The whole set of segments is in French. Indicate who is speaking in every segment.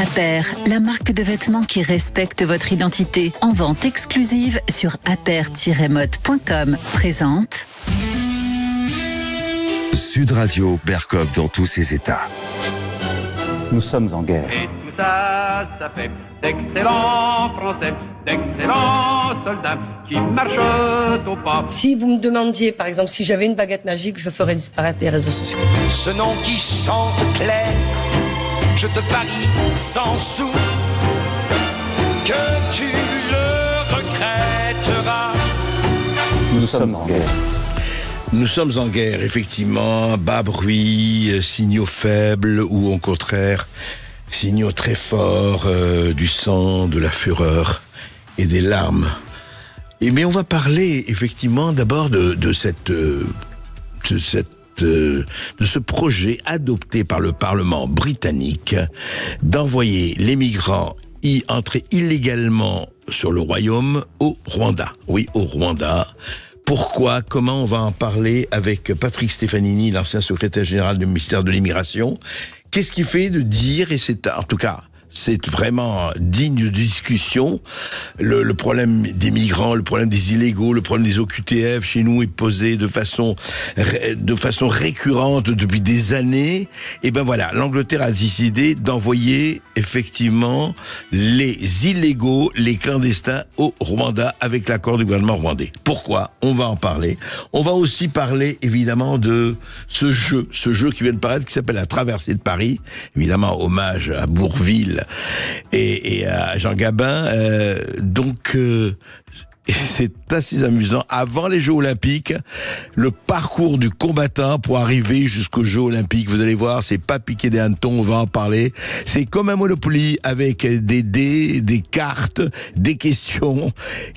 Speaker 1: Aper, la marque de vêtements qui respecte votre identité. En vente exclusive sur aper-mode.com. Présente
Speaker 2: Sud Radio, Berkov dans tous ses états.
Speaker 3: Nous sommes en guerre.
Speaker 4: Et tout ça, ça fait d'excellents Français, d'excellents soldats qui marchent au pas.
Speaker 5: Si vous me demandiez, par exemple, si j'avais une baguette magique, je ferais disparaître les réseaux sociaux.
Speaker 6: Ce nom qui chante clair, je te parie sans sou que tu le regretteras.
Speaker 3: Nous sommes en guerre.
Speaker 7: Nous sommes en guerre, effectivement, bas bruit, signaux faibles ou au contraire, signaux très forts, du sang, de la fureur et des larmes. Mais on va parler effectivement d'abord de ce projet adopté par le Parlement britannique d'envoyer les migrants y entrer illégalement sur le royaume au Rwanda. Oui, au Rwanda. Pourquoi ? Comment ? On va en parler avec Patrick Stefanini, l'ancien secrétaire général du ministère de l'Immigration. Qu'est-ce qui fait de dire, et c'est en tout cas, c'est vraiment digne de discussion, le problème des migrants, le problème des illégaux, le problème des OQTF chez nous est posé de façon récurrente depuis des années. Et ben voilà, l'Angleterre a décidé d'envoyer effectivement les illégaux, les clandestins au Rwanda avec l'accord du gouvernement rwandais. Pourquoi ? On va en parler. On va aussi parler évidemment de ce jeu qui vient de paraître, qui s'appelle la Traversée de Paris. Évidemment, hommage à Bourvil et à Jean Gabin. C'est assez amusant. Avant les Jeux Olympiques, le parcours du combattant pour arriver jusqu'aux Jeux Olympiques, vous allez voir, c'est pas piqué des hannetons, on va en parler. C'est comme un Monopoly avec des dés, des cartes, des questions.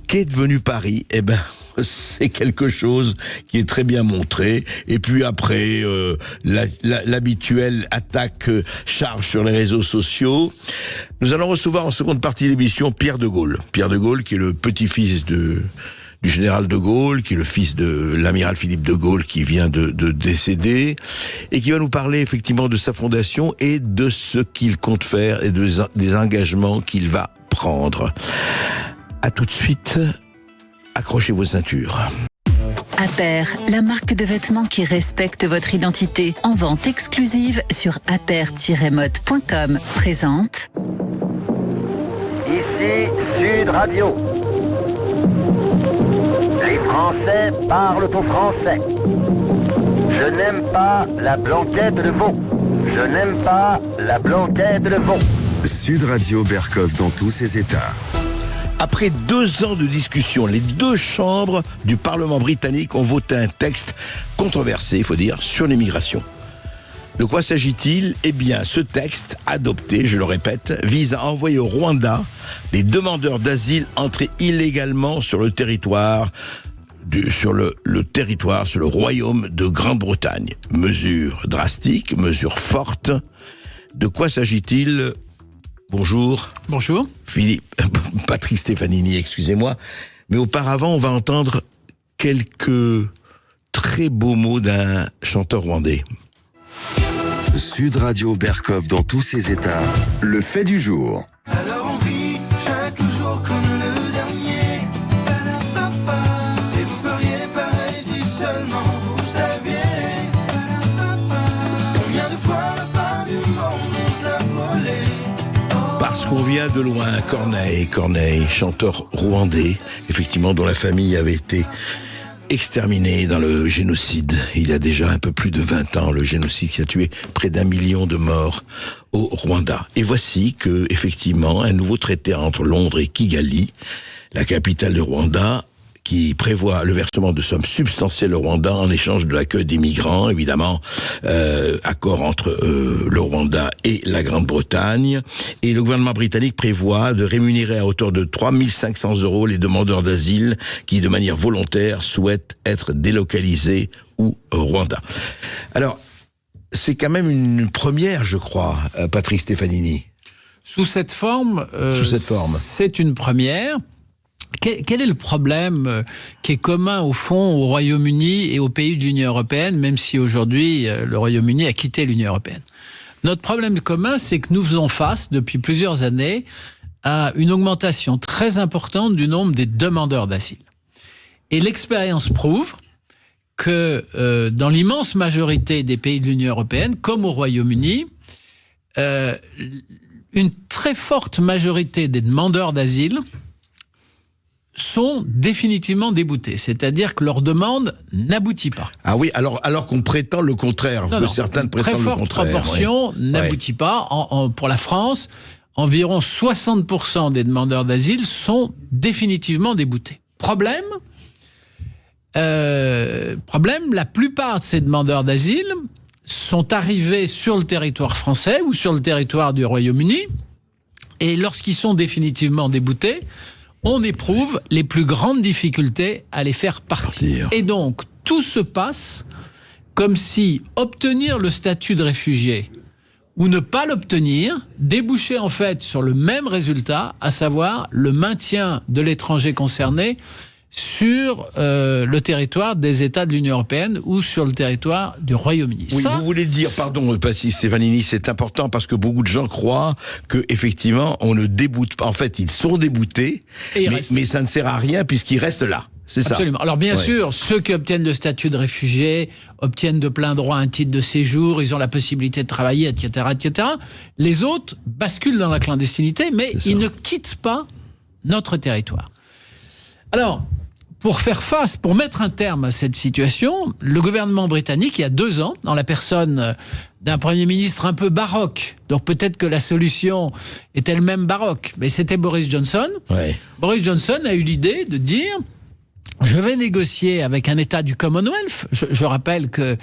Speaker 7: Qu'est devenu Paris ? Eh ben, c'est quelque chose qui est très bien montré. Et puis après, l'habituelle attaque charge sur les réseaux sociaux. Nous allons recevoir en seconde partie de l'émission Pierre de Gaulle. Pierre de Gaulle qui est le petit-fils du général de Gaulle, qui est le fils de l'amiral Philippe de Gaulle qui vient de décéder, et qui va nous parler effectivement de sa fondation et de ce qu'il compte faire et des engagements qu'il va prendre. À tout de suite. Accrochez vos ceintures.
Speaker 1: Aper, la marque de vêtements qui respecte votre identité. En vente exclusive sur aper-mode.com. Présente
Speaker 8: Ici Sud Radio. Les Français parlent au français. Je n'aime pas la blanquette de veau. Je n'aime pas la blanquette de veau.
Speaker 2: Sud Radio, Berkov dans tous ses états.
Speaker 7: Après 2 ans de discussion, les 2 chambres du Parlement britannique ont voté un texte controversé, il faut dire, sur l'immigration. De quoi s'agit-il ? Eh bien, ce texte, adopté, je le répète, vise à envoyer au Rwanda les demandeurs d'asile entrés illégalement sur le territoire, sur le royaume de Grande-Bretagne. Mesure drastique, mesure forte. De quoi s'agit-il ? Bonjour.
Speaker 9: Bonjour.
Speaker 7: Patrick Stefanini, excusez-moi. Mais auparavant, on va entendre quelques très beaux mots d'un chanteur rwandais.
Speaker 2: Sud Radio, Berkov dans tous ses états. Le fait du jour.
Speaker 6: Alors on vit chaque jour comme le dernier. Et vous feriez pareil si seulement vous saviez. Combien de fois la fin du monde nous a volé.
Speaker 7: Parce qu'on vient de loin, Corneille, chanteur rwandais, effectivement, dont la famille avait été exterminée dans le génocide. Il y a déjà un peu plus de 20 ans, le génocide qui a tué près d'1 million de morts au Rwanda. Et voici que, effectivement, un nouveau traité entre Londres et Kigali, la capitale du Rwanda, qui prévoit le versement de sommes substantielles au Rwanda en échange de l'accueil des migrants, évidemment, accord entre le Rwanda et la Grande-Bretagne. Et le gouvernement britannique prévoit de rémunérer à hauteur de 3 500 € les demandeurs d'asile qui, de manière volontaire, souhaitent être délocalisés au Rwanda. Alors, c'est quand même une première, je crois, Patrick Stefanini.
Speaker 9: Sous cette forme, c'est une première. Quel est le problème qui est commun au fond au Royaume-Uni et aux pays de l'Union européenne, même si aujourd'hui le Royaume-Uni a quitté l'Union européenne ? Notre problème commun, c'est que nous faisons face, depuis plusieurs années, à une augmentation très importante du nombre des demandeurs d'asile. Et l'expérience prouve que dans l'immense majorité des pays de l'Union européenne, comme au Royaume-Uni, une très forte majorité des demandeurs d'asile sont définitivement déboutés. C'est-à-dire que leur demande n'aboutit pas.
Speaker 7: Ah oui, alors qu'on prétend le contraire, certains prétendent le contraire.
Speaker 9: Très forte proportion n'aboutit pas. Pour la France, environ 60% des demandeurs d'asile sont définitivement déboutés. Problème, la plupart de ces demandeurs d'asile sont arrivés sur le territoire français ou sur le territoire du Royaume-Uni, et lorsqu'ils sont définitivement déboutés, on éprouve les plus grandes difficultés à les faire partir. Et donc, tout se passe comme si obtenir le statut de réfugié ou ne pas l'obtenir débouchait en fait sur le même résultat, à savoir le maintien de l'étranger concerné sur le territoire des États de l'Union européenne ou sur le territoire du Royaume-Uni.
Speaker 7: Oui, vous voulez dire, pardon, Passi Stefanini, c'est important parce que beaucoup de gens croient que effectivement on ne déboute pas. En fait, ils sont déboutés, mais ça ne sert à rien puisqu'ils restent là. C'est ça.
Speaker 9: Absolument. Alors bien sûr, ceux qui obtiennent le statut de réfugié obtiennent de plein droit un titre de séjour, ils ont la possibilité de travailler, etc., etc. Les autres basculent dans la clandestinité, mais ils ne quittent pas notre territoire. Alors, pour mettre un terme à cette situation, le gouvernement britannique, il y a 2 ans, dans la personne d'un Premier ministre un peu baroque, donc peut-être que la solution est elle-même baroque, mais c'était Boris Johnson. Ouais. Boris Johnson a eu l'idée de dire « Je vais négocier avec un État du Commonwealth ». Je rappelle que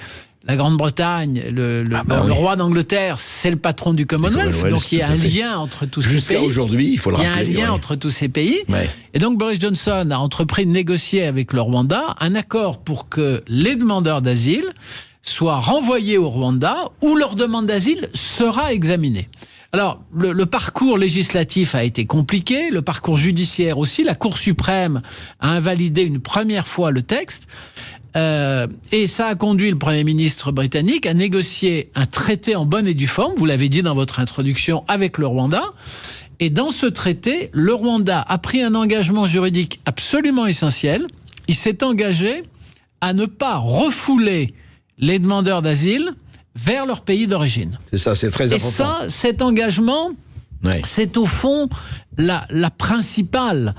Speaker 9: la Grande-Bretagne, le roi d'Angleterre, c'est le patron du Commonwealth, donc il y a un lien entre tous ces pays.
Speaker 7: Jusqu'à aujourd'hui, il faut le rappeler.
Speaker 9: Il y a un lien entre tous ces pays. Ouais. Et donc Boris Johnson a entrepris de négocier avec le Rwanda un accord pour que les demandeurs d'asile soient renvoyés au Rwanda, où leur demande d'asile sera examinée. Alors, le parcours législatif a été compliqué, le parcours judiciaire aussi. La Cour suprême a invalidé une première fois le texte. Et ça a conduit le Premier ministre britannique à négocier un traité en bonne et due forme, vous l'avez dit dans votre introduction, avec le Rwanda. Et dans ce traité, le Rwanda a pris un engagement juridique absolument essentiel. Il s'est engagé à ne pas refouler les demandeurs d'asile vers leur pays d'origine.
Speaker 7: C'est ça, c'est très important.
Speaker 9: Et ça, cet engagement, c'est au fond la principale,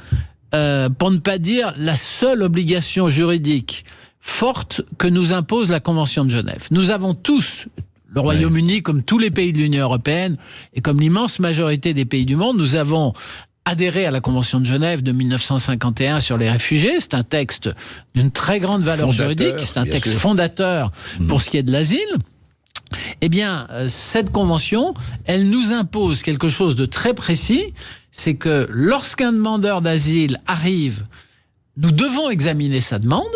Speaker 9: pour ne pas dire la seule obligation juridique forte que nous impose la Convention de Genève. Nous avons tous, le Royaume-Uni, comme tous les pays de l'Union européenne et comme l'immense majorité des pays du monde, nous avons adhéré à la Convention de Genève de 1951 sur les réfugiés. C'est un texte d'une très grande valeur juridique, c'est un texte fondateur pour ce qui est de l'asile. Eh bien, cette convention, elle nous impose quelque chose de très précis, c'est que lorsqu'un demandeur d'asile arrive, nous devons examiner sa demande.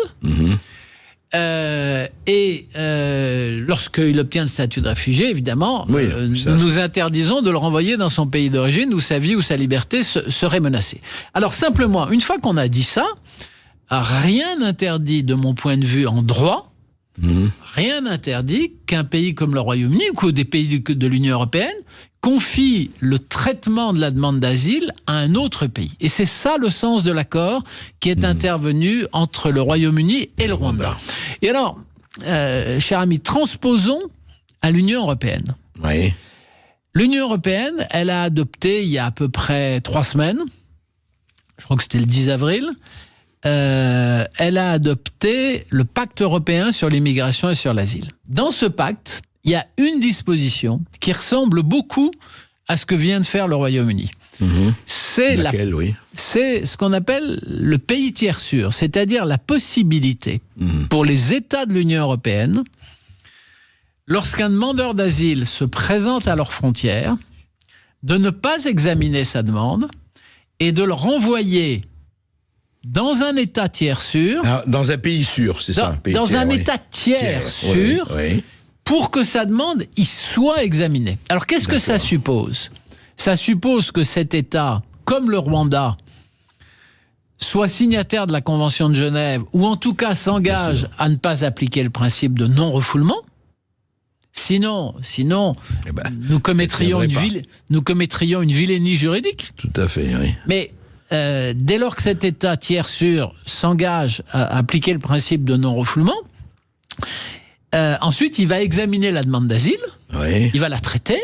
Speaker 9: Lorsqu'il obtient le statut de réfugié, évidemment, nous interdisons de le renvoyer dans son pays d'origine où sa vie ou sa liberté serait menacée. Alors simplement, une fois qu'on a dit ça, rien n'interdit, de mon point de vue en droit, rien n'interdit qu'un pays comme le Royaume-Uni ou des pays de l'Union européenne confie le traitement de la demande d'asile à un autre pays. Et c'est ça le sens de l'accord qui est intervenu entre le Royaume-Uni et le Rwanda. Et alors, cher ami, transposons à l'Union européenne.
Speaker 7: Oui.
Speaker 9: L'Union européenne, elle a adopté il y a à peu près 3 semaines, je crois que c'était le 10 avril, elle a adopté le pacte européen sur l'immigration et sur l'asile. Dans ce pacte, il y a une disposition qui ressemble beaucoup à ce que vient de faire le Royaume-Uni. C'est ce qu'on appelle le pays tiers sûr, c'est-à-dire la possibilité pour les États de l'Union européenne, lorsqu'un demandeur d'asile se présente à leurs frontières, de ne pas examiner sa demande et de le renvoyer dans un État tiers sûr.
Speaker 7: Dans un pays sûr, c'est ça.
Speaker 9: Dans un État tiers sûr, pour que sa demande y soit examinée. Alors qu'est-ce que ça suppose ? Ça suppose que cet État, comme le Rwanda, soit signataire de la Convention de Genève, ou en tout cas s'engage à ne pas appliquer le principe de non-refoulement. sinon, nous commettrions une vilainie juridique.
Speaker 7: Tout à fait, oui.
Speaker 9: Mais dès lors que cet État tiers sûr s'engage à appliquer le principe de non-refoulement, ensuite il va examiner la demande d'asile, il va la traiter.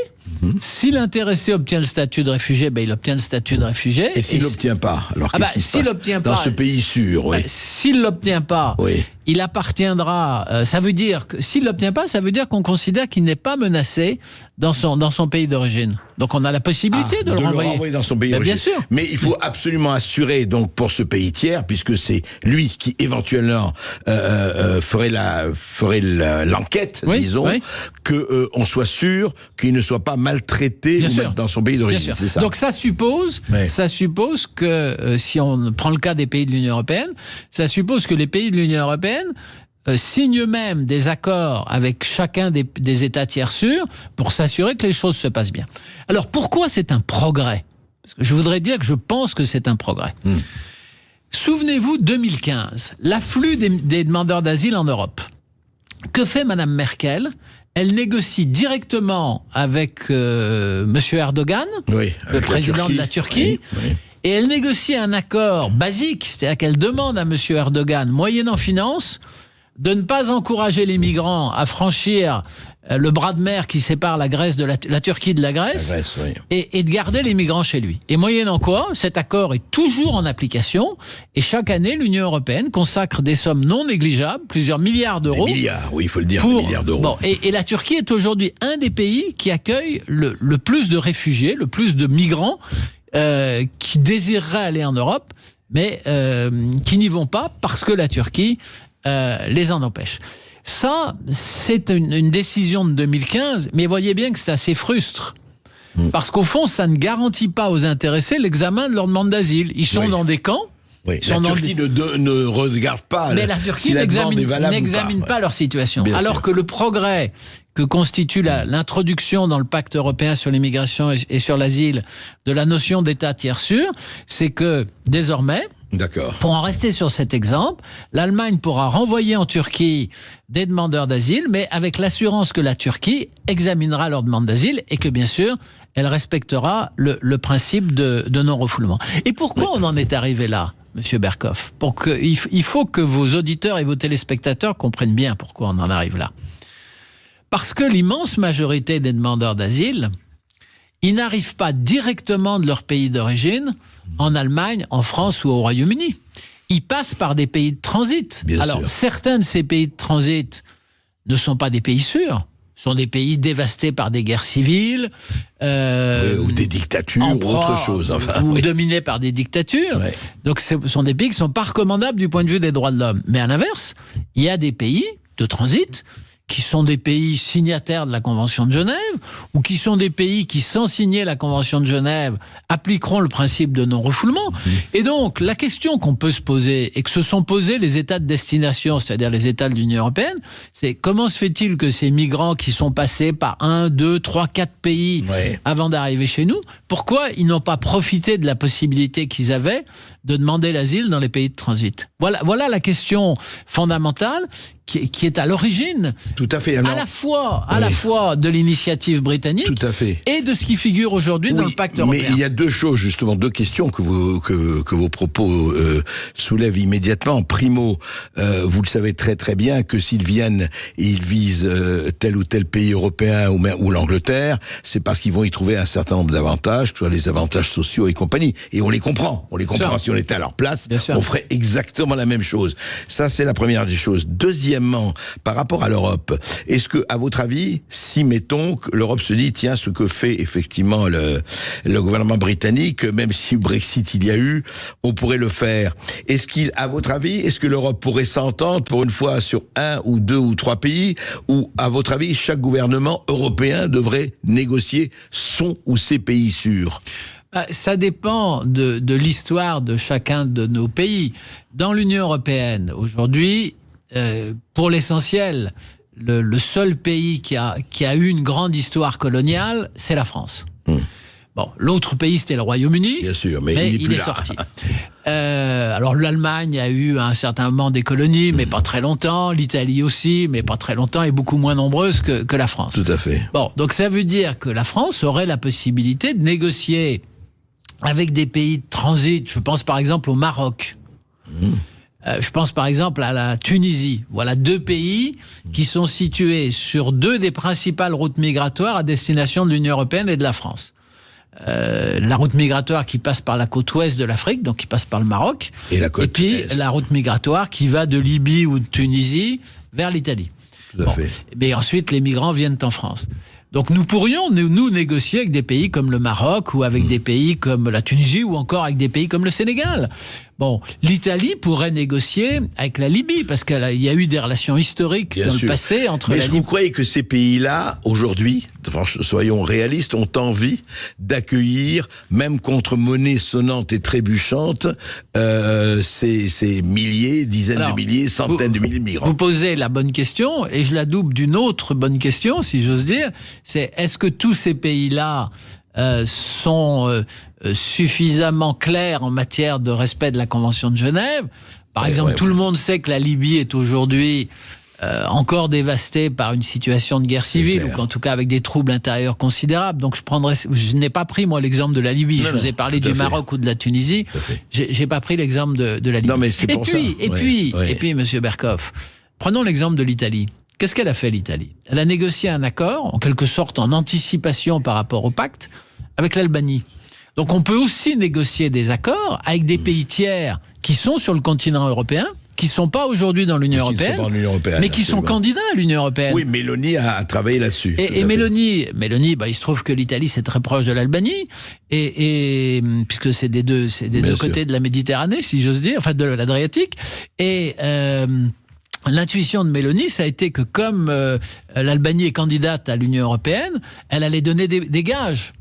Speaker 9: Si l'intéressé obtient le statut de réfugié, il obtient le statut de réfugié.
Speaker 7: Et s'il l'obtient pas, alors qu'est-ce qui se passe dans ce pays sûr,
Speaker 9: s'il l'obtient pas, il appartiendra. Ça veut dire que s'il l'obtient pas, ça veut dire qu'on considère qu'il n'est pas menacé dans son pays d'origine. Donc on a la possibilité de le renvoyer
Speaker 7: dans son pays d'origine.
Speaker 9: Bien sûr.
Speaker 7: Mais il faut absolument assurer donc pour ce pays tiers, puisque c'est lui qui éventuellement ferait l'enquête, disons, que on soit sûr qu'il ne soit pas maltraité dans son pays d'origine. C'est ça.
Speaker 9: Donc ça suppose que si on prend le cas des pays de l'Union européenne, ça suppose que les pays de l'Union européenne signent eux-mêmes des accords avec chacun des États tiers sûrs pour s'assurer que les choses se passent bien. Alors pourquoi c'est un progrès ? Parce que je voudrais dire que je pense que c'est un progrès. Souvenez-vous, 2015, l'afflux des demandeurs d'asile en Europe. Que fait Madame Merkel ? Elle négocie directement avec M. Erdogan, le président de la Turquie, et elle négocie un accord basique, c'est-à-dire qu'elle demande à M. Erdogan, moyennant finance, de ne pas encourager les migrants à franchir le bras de mer qui sépare la Grèce de la Turquie de la Grèce, et de garder les migrants chez lui. Et moyennant quoi, cet accord est toujours en application, et chaque année, l'Union européenne consacre des sommes non négligeables, plusieurs milliards d'euros.
Speaker 7: Des milliards, oui, il faut le dire, des milliards d'euros.
Speaker 9: Bon, et la Turquie est aujourd'hui un des pays qui accueille le plus de réfugiés, le plus de migrants qui désireraient aller en Europe, mais qui n'y vont pas parce que la Turquie les en empêche. Ça, c'est une décision de 2015, mais voyez bien que c'est assez frustre. Parce qu'au fond, ça ne garantit pas aux intéressés l'examen de leur demande d'asile. Ils sont dans des camps.
Speaker 7: La Turquie ne regarde pas
Speaker 9: mais la Turquie si la demande est valable n'examine pas leur situation. Bien alors sûr. Que le progrès que constitue l'introduction dans le pacte européen sur l'immigration et sur l'asile de la notion d'État tiers sûr, c'est que désormais, pour en rester sur cet exemple, l'Allemagne pourra renvoyer en Turquie des demandeurs d'asile, mais avec l'assurance que la Turquie examinera leur demande d'asile et que, bien sûr, elle respectera le principe de non-refoulement. Et pourquoi on en est arrivé là, Monsieur Berkoff ? Il faut que vos auditeurs et vos téléspectateurs comprennent bien pourquoi on en arrive là. Parce que l'immense majorité des demandeurs d'asile, ils n'arrivent pas directement de leur pays d'origine en Allemagne, en France ou au Royaume-Uni. Ils passent par des pays de transit. Alors, certains de ces pays de transit ne sont pas des pays sûrs. Ce sont des pays dévastés par des guerres civiles.
Speaker 7: Ou des dictatures, ou autre chose.
Speaker 9: Ou dominés par des dictatures. Donc, ce sont des pays qui ne sont pas recommandables du point de vue des droits de l'homme. Mais à l'inverse, il y a des pays de transit qui sont des pays signataires de la Convention de Genève, ou qui sont des pays qui, sans signer la Convention de Genève, appliqueront le principe de non-refoulement. Et donc, la question qu'on peut se poser, et que se sont posés les États de destination, c'est-à-dire les États de l'Union européenne, c'est comment se fait-il que ces migrants qui sont passés par 1, 2, 3, 4 pays avant d'arriver chez nous, pourquoi ils n'ont pas profité de la possibilité qu'ils avaient de demander l'asile dans les pays de transit ? Voilà la question fondamentale qui est à l'origine,
Speaker 7: tout à fait,
Speaker 9: à la fois de l'initiative britannique,
Speaker 7: tout à fait,
Speaker 9: et de ce qui figure aujourd'hui dans le pacte européen.
Speaker 7: Mais il y a deux choses, justement, deux questions que vos propos soulèvent immédiatement. Primo, vous le savez très très bien que s'ils viennent et ils visent tel ou tel pays européen ou l'Angleterre, c'est parce qu'ils vont y trouver un certain nombre d'avantages, que ce soit les avantages sociaux et compagnie. Et on les comprend. Si on était à leur place, on ferait exactement la même chose. Ça, c'est la première des choses. Deuxièmement, par rapport à l'Europe, est-ce que, à votre avis, si, mettons, que l'Europe se dit, tiens, ce que fait effectivement le gouvernement britannique, même si Brexit il y a eu, on pourrait le faire. À votre avis, est-ce que l'Europe pourrait s'entendre pour une fois sur 1 ou 2 ou 3 pays, ou, à votre avis, chaque gouvernement européen devrait négocier son ou ses pays sûrs ?
Speaker 9: Ça dépend de l'histoire de chacun de nos pays. Dans l'Union européenne, aujourd'hui, pour l'essentiel, le seul pays qui a eu une grande histoire coloniale, c'est la France. Bon, l'autre pays, c'était le Royaume-Uni,
Speaker 7: bien sûr, mais il est
Speaker 9: sorti. Alors l'Allemagne a eu à un certain moment des colonies, mais pas très longtemps. L'Italie aussi, mais pas très longtemps, et beaucoup moins nombreuses que la France.
Speaker 7: Tout à fait.
Speaker 9: Bon, donc ça veut dire que la France aurait la possibilité de négocier avec des pays de transit. Je pense par exemple au Maroc. Je pense par exemple à la Tunisie. Voilà 2 pays qui sont situés sur 2 des principales routes migratoires à destination de l'Union européenne et de la France. La route migratoire qui passe par la côte ouest de l'Afrique, donc qui passe par le Maroc.
Speaker 7: Et
Speaker 9: puis
Speaker 7: est.
Speaker 9: la route migratoire qui va de Libye ou de Tunisie vers l'Italie.
Speaker 7: Tout à fait.
Speaker 9: Mais ensuite, les migrants viennent en France. Donc nous pourrions, nous négocier avec des pays comme le Maroc ou avec des pays comme la Tunisie ou encore avec des pays comme le Sénégal. Bon, l'Italie pourrait négocier avec la Libye parce qu'il y a eu des relations historiques
Speaker 7: Bien
Speaker 9: dans
Speaker 7: sûr.
Speaker 9: le passé entre
Speaker 7: Mais
Speaker 9: la
Speaker 7: est-ce que
Speaker 9: Libye...
Speaker 7: vous croyez que ces pays-là, aujourd'hui, soyons réalistes, ont envie d'accueillir, même contre monnaie sonnante et trébuchante, ces milliers, dizaines de milliers, centaines de milliers de migrants?
Speaker 9: Vous posez la bonne question et je la double d'une autre bonne question, si j'ose dire. C'est est-ce que tous ces pays-là sont suffisamment clairs en matière de respect de la Convention de Genève? Par exemple, tout le monde sait que la Libye est aujourd'hui encore dévastée par une situation de guerre civile, ou qu'en tout cas avec des troubles intérieurs considérables. Donc je n'ai pas pris moi l'exemple de la Libye. Je vous ai parlé du Maroc ou de la Tunisie. J'ai pas pris l'exemple de la Libye.
Speaker 7: Non, mais c'est pour ça.
Speaker 9: Et puis, Monsieur Berkoff, prenons l'exemple de l'Italie. Qu'est-ce qu'elle a fait, l'Italie? Elle a négocié un accord, en quelque sorte en anticipation par rapport au pacte, avec l'Albanie. Donc on peut aussi négocier des accords avec des pays tiers qui sont sur le continent européen, qui ne sont pas aujourd'hui dans l'Union européenne, mais qui sont candidats à l'Union européenne.
Speaker 7: Oui, Meloni a travaillé là-dessus.
Speaker 9: Et Meloni, il se trouve que l'Italie, c'est très proche de l'Albanie, et puisque c'est des deux côtés de la Méditerranée, si j'ose dire, enfin de l'Adriatique, et... l'intuition de Meloni, ça a été que comme l'Albanie est candidate à l'Union européenne, elle allait donner des gages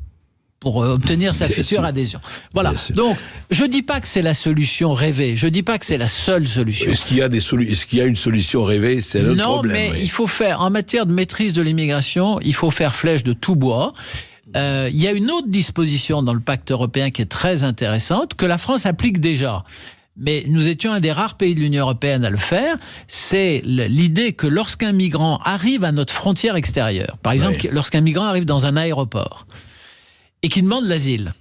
Speaker 9: pour obtenir sa future adhésion. Voilà. Donc, je dis pas que c'est la solution rêvée. Je dis pas que c'est la seule solution.
Speaker 7: Est-ce qu'il y a une solution rêvée? C'est un autre problème.
Speaker 9: Non, mais il faut faire, en matière de maîtrise de l'immigration, il faut faire flèche de tout bois. Il y a une autre disposition dans le pacte européen qui est très intéressante, que la France applique déjà. Mais nous étions un des rares pays de l'Union européenne à le faire, c'est l'idée que lorsqu'un migrant arrive à notre frontière extérieure, par exemple, lorsqu'un migrant arrive dans un aéroport et qui demande l'asile,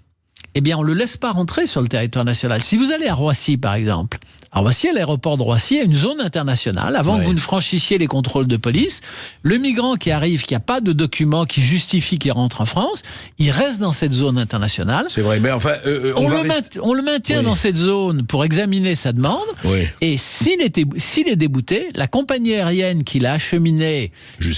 Speaker 9: eh bien on ne le laisse pas rentrer sur le territoire national. Si vous allez à Roissy, par exemple, à Roissy, à l'aéroport de Roissy, il y a une zone internationale. Avant que vous ne franchissiez les contrôles de police, le migrant qui arrive, qui n'a pas de document qui justifie qu'il rentre en France, il reste dans cette zone internationale.
Speaker 7: C'est vrai, mais enfin...
Speaker 9: on le maintient dans cette zone pour examiner sa demande. Et s'il est débouté, la compagnie aérienne qui l'a acheminé,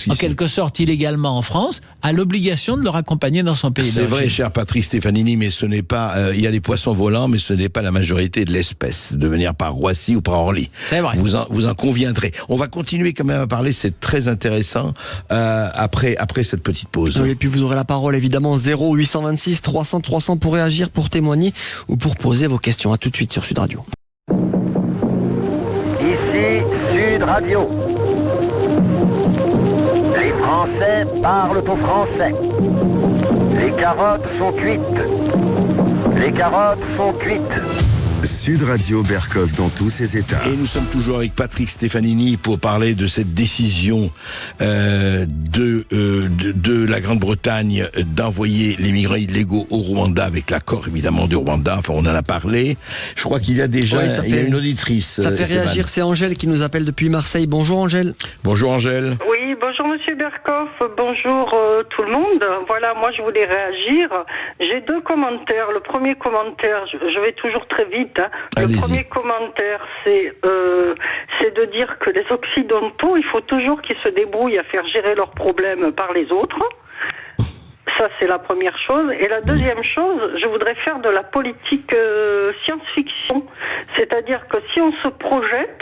Speaker 9: en quelque sorte illégalement en France, a l'obligation de le raccompagner dans son pays d'origine.
Speaker 7: C'est vrai, cher Patrick Stefanini, mais ce n'est pas... il y a des poissons volants, mais ce n'est pas la majorité de l'espèce, de venir par Roissy ou par Orly.
Speaker 9: C'est vrai.
Speaker 7: Vous en conviendrez. On va continuer quand même à parler, c'est très intéressant, après cette petite pause.
Speaker 10: Oui, et puis vous aurez la parole évidemment 0826 300 300 pour réagir, pour témoigner ou pour poser vos questions. À tout de suite sur Sud Radio.
Speaker 8: Ici Sud Radio. Les Français parlent au français. Les carottes sont cuites. Les carottes sont cuites.
Speaker 2: Sud Radio Berkoff dans tous ses états.
Speaker 7: Et nous sommes toujours avec Patrick Stefanini pour parler de cette décision de la Grande-Bretagne d'envoyer les migrants illégaux au Rwanda, avec l'accord évidemment du Rwanda. Enfin, on en a parlé. Je crois qu'il y a déjà il y a une auditrice.
Speaker 10: Ça fait
Speaker 7: Stéphane.
Speaker 10: réagir, c'est Angèle qui nous appelle depuis Marseille. Bonjour Angèle.
Speaker 7: Bonjour Angèle.
Speaker 11: Oui, bonjour Monsieur Berkoff, bonjour tout le monde. Voilà, moi je voulais réagir. J'ai 2 commentaires. Le premier commentaire, je vais toujours très vite. Le premier commentaire, c'est de dire que les Occidentaux, il faut toujours qu'ils se débrouillent à faire gérer leurs problèmes par les autres. Ça, c'est la première chose. Et la deuxième chose, je voudrais faire de la politique science-fiction. C'est-à-dire que si on se projette,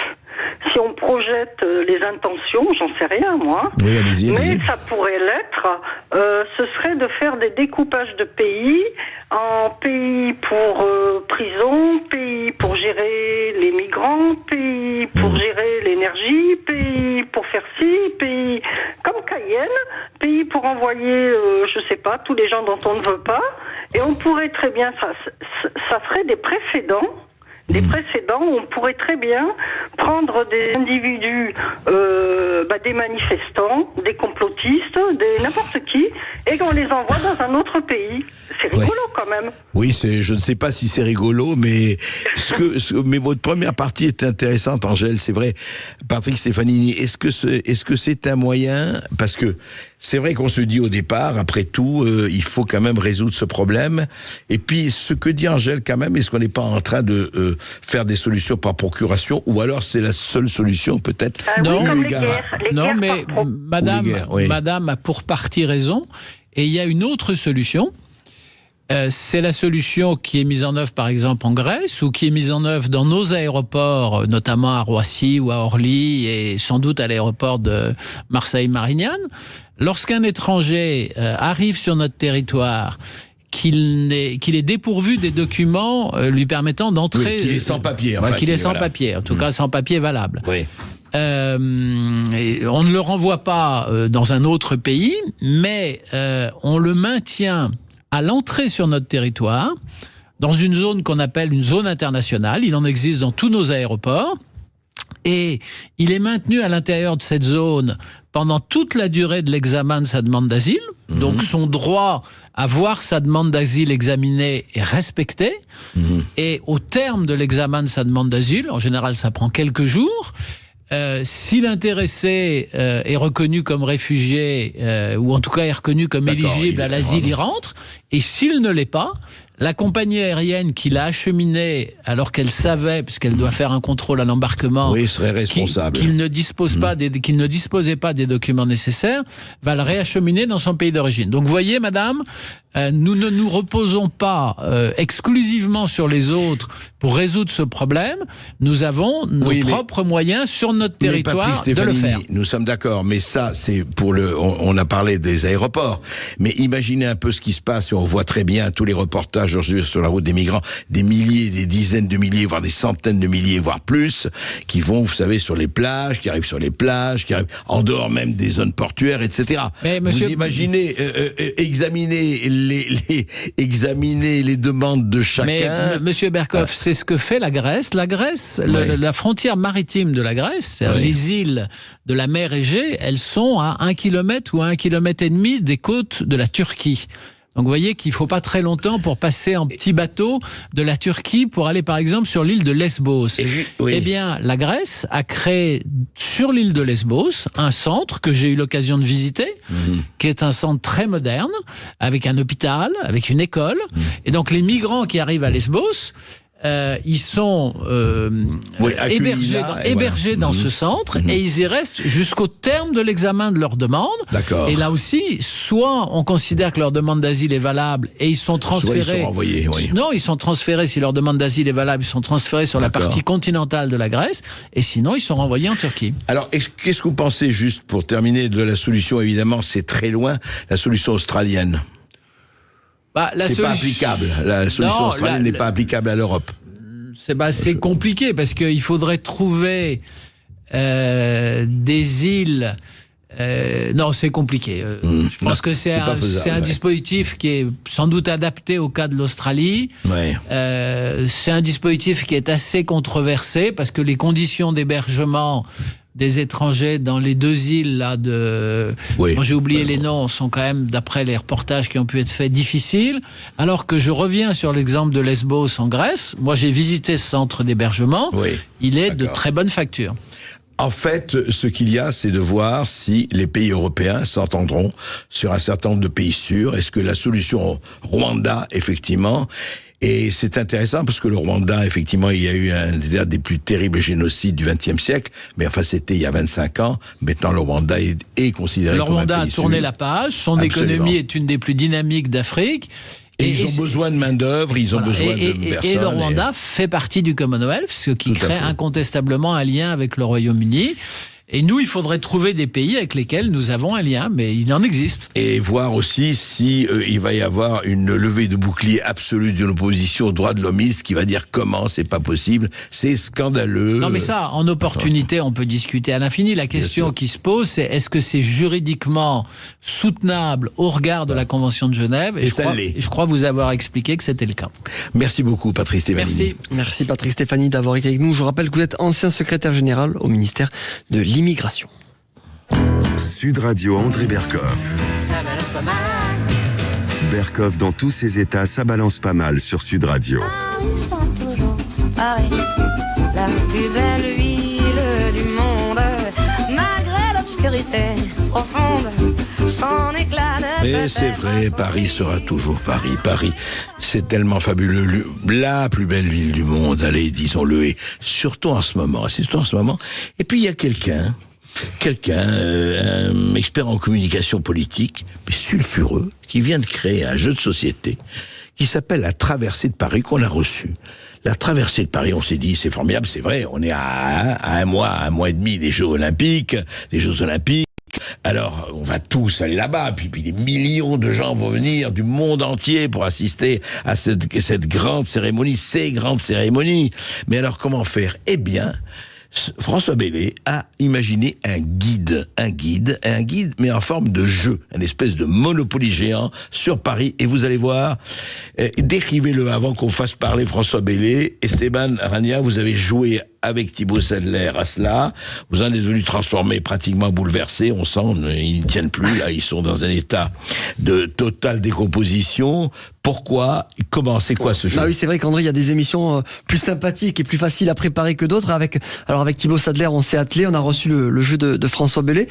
Speaker 11: si on projette les intentions, j'en sais rien moi,
Speaker 7: oui, allez-y.
Speaker 11: Mais ça pourrait l'être, ce serait de faire des découpages de pays en pays pour prison, pays pour gérer les migrants, pays pour gérer l'énergie, pays pour faire ci, pays comme Cayenne, pays pour envoyer, je sais pas, tous les gens dont on ne veut pas, et on pourrait très bien, ça ferait des précédents les précédents, on pourrait très bien prendre des individus, des manifestants, des complotistes, n'importe qui, et qu'on les envoie dans un autre pays. C'est rigolo quand même.
Speaker 7: Oui, je ne sais pas si c'est rigolo, mais mais votre première partie est intéressante, Angèle, c'est vrai. Patrick Stefanini, est-ce que c'est un moyen, parce que c'est vrai qu'on se dit au départ, après tout, il faut quand même résoudre ce problème. Et puis, ce que dit Angèle quand même, est-ce qu'on n'est pas en train de faire des solutions par procuration, ou alors c'est la seule solution peut-être?
Speaker 9: Non,
Speaker 11: comme les guerres.
Speaker 9: Non, mais Madame a pour partie raison. Et il y a une autre solution. C'est la solution qui est mise en œuvre par exemple en Grèce ou qui est mise en œuvre dans nos aéroports, notamment à Roissy ou à Orly et sans doute à l'aéroport de Marseille-Marignane. Lorsqu'un étranger arrive sur notre territoire, qu'il est dépourvu des documents lui permettant d'entrer...
Speaker 7: Oui, qu'il est sans papier.
Speaker 9: Qu'il est sans papier, en tout cas sans papier valable.
Speaker 7: Oui.
Speaker 9: On ne le renvoie pas dans un autre pays, mais on le maintient à l'entrée sur notre territoire, dans une zone qu'on appelle une zone internationale. Il en existe dans tous nos aéroports. Et il est maintenu à l'intérieur de cette zone pendant toute la durée de l'examen de sa demande d'asile. Donc son droit à voir sa demande d'asile examinée est respecté. Et au terme de l'examen de sa demande d'asile, en général ça prend quelques jours, si l'intéressé est reconnu comme réfugié, ou en tout cas est reconnu comme éligible à l'asile, il rentre. Et s'il ne l'est pas, la compagnie aérienne qui l'a acheminé, alors qu'elle savait, puisqu'elle doit faire un contrôle à l'embarquement,
Speaker 7: serait responsable.
Speaker 9: Qu'il ne disposait pas des documents nécessaires, va le réacheminer dans son pays d'origine. Donc vous voyez, madame, nous ne nous reposons pas exclusivement sur les autres pour résoudre ce problème. Nous avons nos propres moyens sur notre territoire de le faire.
Speaker 7: Nous sommes d'accord, mais ça, c'est pour on a parlé des aéroports, mais imaginez un peu ce qui se passe, et on voit très bien tous les reportages aujourd'hui sur la route des migrants, des milliers, des dizaines de milliers, voire des centaines de milliers, voire plus, qui vont, vous savez, sur les plages, qui arrivent sur les plages, qui arrivent en dehors même des zones portuaires, etc. Mais vous imaginez examiner les demandes de chacun.
Speaker 9: Mais Monsieur Berkoff, c'est ce que fait la Grèce. La Grèce, la frontière maritime de la Grèce, les îles de la mer Égée, elles sont à 1 km ou à 1,5 km des côtes de la Turquie. Donc vous voyez qu'il ne faut pas très longtemps pour passer en petit bateau de la Turquie pour aller par exemple sur l'île de Lesbos. Eh bien, la Grèce a créé sur l'île de Lesbos un centre que j'ai eu l'occasion de visiter, qui est un centre très moderne, avec un hôpital, avec une école. Et donc les migrants qui arrivent à Lesbos, ils sont hébergés dans ce centre et ils y restent jusqu'au terme de l'examen de leur demande. Et là aussi, soit on considère que leur demande d'asile est valable et ils sont transférés. Soit ils sont renvoyés, Non, ils sont transférés, si leur demande d'asile est valable, ils sont transférés sur la partie continentale de la Grèce et sinon ils sont renvoyés en Turquie.
Speaker 7: Alors, qu'est-ce que vous pensez, juste pour terminer, de la solution? Évidemment, c'est très loin, la solution australienne. C'est pas applicable. La solution australienne n'est pas applicable à l'Europe.
Speaker 9: C'est compliqué parce qu'il faudrait trouver des îles. Non, c'est compliqué. Je pense que c'est un dispositif qui est sans doute adapté au cas de l'Australie. C'est un dispositif qui est assez controversé parce que les conditions d'hébergement des étrangers dans les 2 îles là j'ai oublié les noms, sont quand même, d'après les reportages qui ont pu être faits, difficiles. Alors que je reviens sur l'exemple de Lesbos en Grèce. Moi, j'ai visité ce centre d'hébergement. Il est de très bonne facture.
Speaker 7: En fait, ce qu'il y a, c'est de voir si les pays européens s'entendront sur un certain nombre de pays sûrs. Est-ce que la solution Rwanda, effectivement... Et c'est intéressant parce que le Rwanda, effectivement, il y a eu un des plus terribles génocides du XXe siècle, mais enfin c'était il y a 25 ans. Maintenant, le Rwanda est considéré comme un pays sûr.
Speaker 9: Le Rwanda a tourné la page, son économie est une des plus dynamiques d'Afrique.
Speaker 7: Et ils ont besoin de main-d'œuvre, ils ont besoin de personnes.
Speaker 9: Et le Rwanda fait partie du Commonwealth, ce qui crée incontestablement un lien avec le Royaume-Uni. Et nous, il faudrait trouver des pays avec lesquels nous avons un lien, mais il en existe.
Speaker 7: Et voir aussi si il va y avoir une levée de bouclier absolue de l'opposition aux droits de l'homiste qui va dire comment c'est pas possible, c'est scandaleux.
Speaker 9: Non mais ça, en opportunité, on peut discuter à l'infini. La question qui se pose, c'est est-ce que c'est juridiquement soutenable au regard de la Convention de Genève ? Et je crois vous avoir expliqué que c'était le cas.
Speaker 7: Merci beaucoup Patrice Stefanini.
Speaker 10: Merci Patrick Stéphanie d'avoir été avec nous. Je rappelle que vous êtes ancien secrétaire général au ministère de l'Immigration.
Speaker 2: Sud Radio André Berkoff.
Speaker 6: Ça balance pas mal.
Speaker 2: Berkoff dans tous ses états, ça balance pas mal sur Sud Radio.
Speaker 12: Paris sont toujours Paris, la plus belle ville du monde, malgré l'obscurité profonde, son éclat ne
Speaker 7: Mais
Speaker 12: peut
Speaker 7: c'est
Speaker 12: être
Speaker 7: vrai, Paris sera toujours Paris. Paris, c'est tellement fabuleux, la plus belle ville du monde, allez, disons-le, et surtout en ce moment, Et puis il y a quelqu'un, un expert en communication politique, mais sulfureux, qui vient de créer un jeu de société qui s'appelle la Traversée de Paris, qu'on a reçu. La Traversée de Paris, on s'est dit, c'est formidable, c'est vrai, on est à un mois et demi des Jeux Olympiques. Alors, on va tous aller là-bas, puis des millions de gens vont venir du monde entier pour assister à cette grande cérémonie, ces grandes cérémonies. Mais alors, comment faire ? Eh bien, François Bellé a imaginé un guide, mais en forme de jeu, une espèce de Monopoly géant sur Paris. Et vous allez voir, décrivez-le avant qu'on fasse parler François Bellé. Esteban Rania, vous avez joué avec Thibaut Sadler à cela. Vous en êtes devenu transformé, pratiquement bouleversé. On sent, ils ne tiennent plus, là. Ils sont dans un état de totale décomposition. Pourquoi ? Comment ? C'est quoi ce jeu ?
Speaker 10: Ah oui, c'est vrai qu'André, il y a des émissions plus sympathiques et plus faciles à préparer que d'autres. Avec Thibaut Sadler, on s'est attelé, on a reçu le jeu de François Bellé,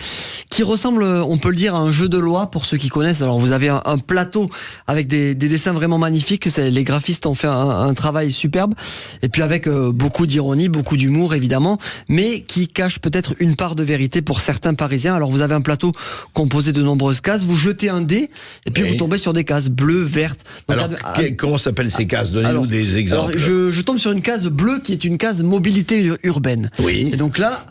Speaker 10: qui ressemble, on peut le dire, à un jeu de loi pour ceux qui connaissent. Alors vous avez un plateau avec des dessins vraiment magnifiques. Les graphistes ont fait un travail superbe. Et puis avec beaucoup d'ironie, beaucoup d'humour évidemment, mais qui cache peut-être une part de vérité pour certains Parisiens. Alors vous avez un plateau composé de nombreuses cases, vous jetez un dé et puis vous tombez sur des cases bleues, vertes. Donc,
Speaker 7: alors, comment s'appellent ces cases ? Donnez-nous des exemples.
Speaker 10: Alors, je tombe sur une case bleue qui est une case mobilité urbaine.
Speaker 7: Oui.
Speaker 10: Et donc là,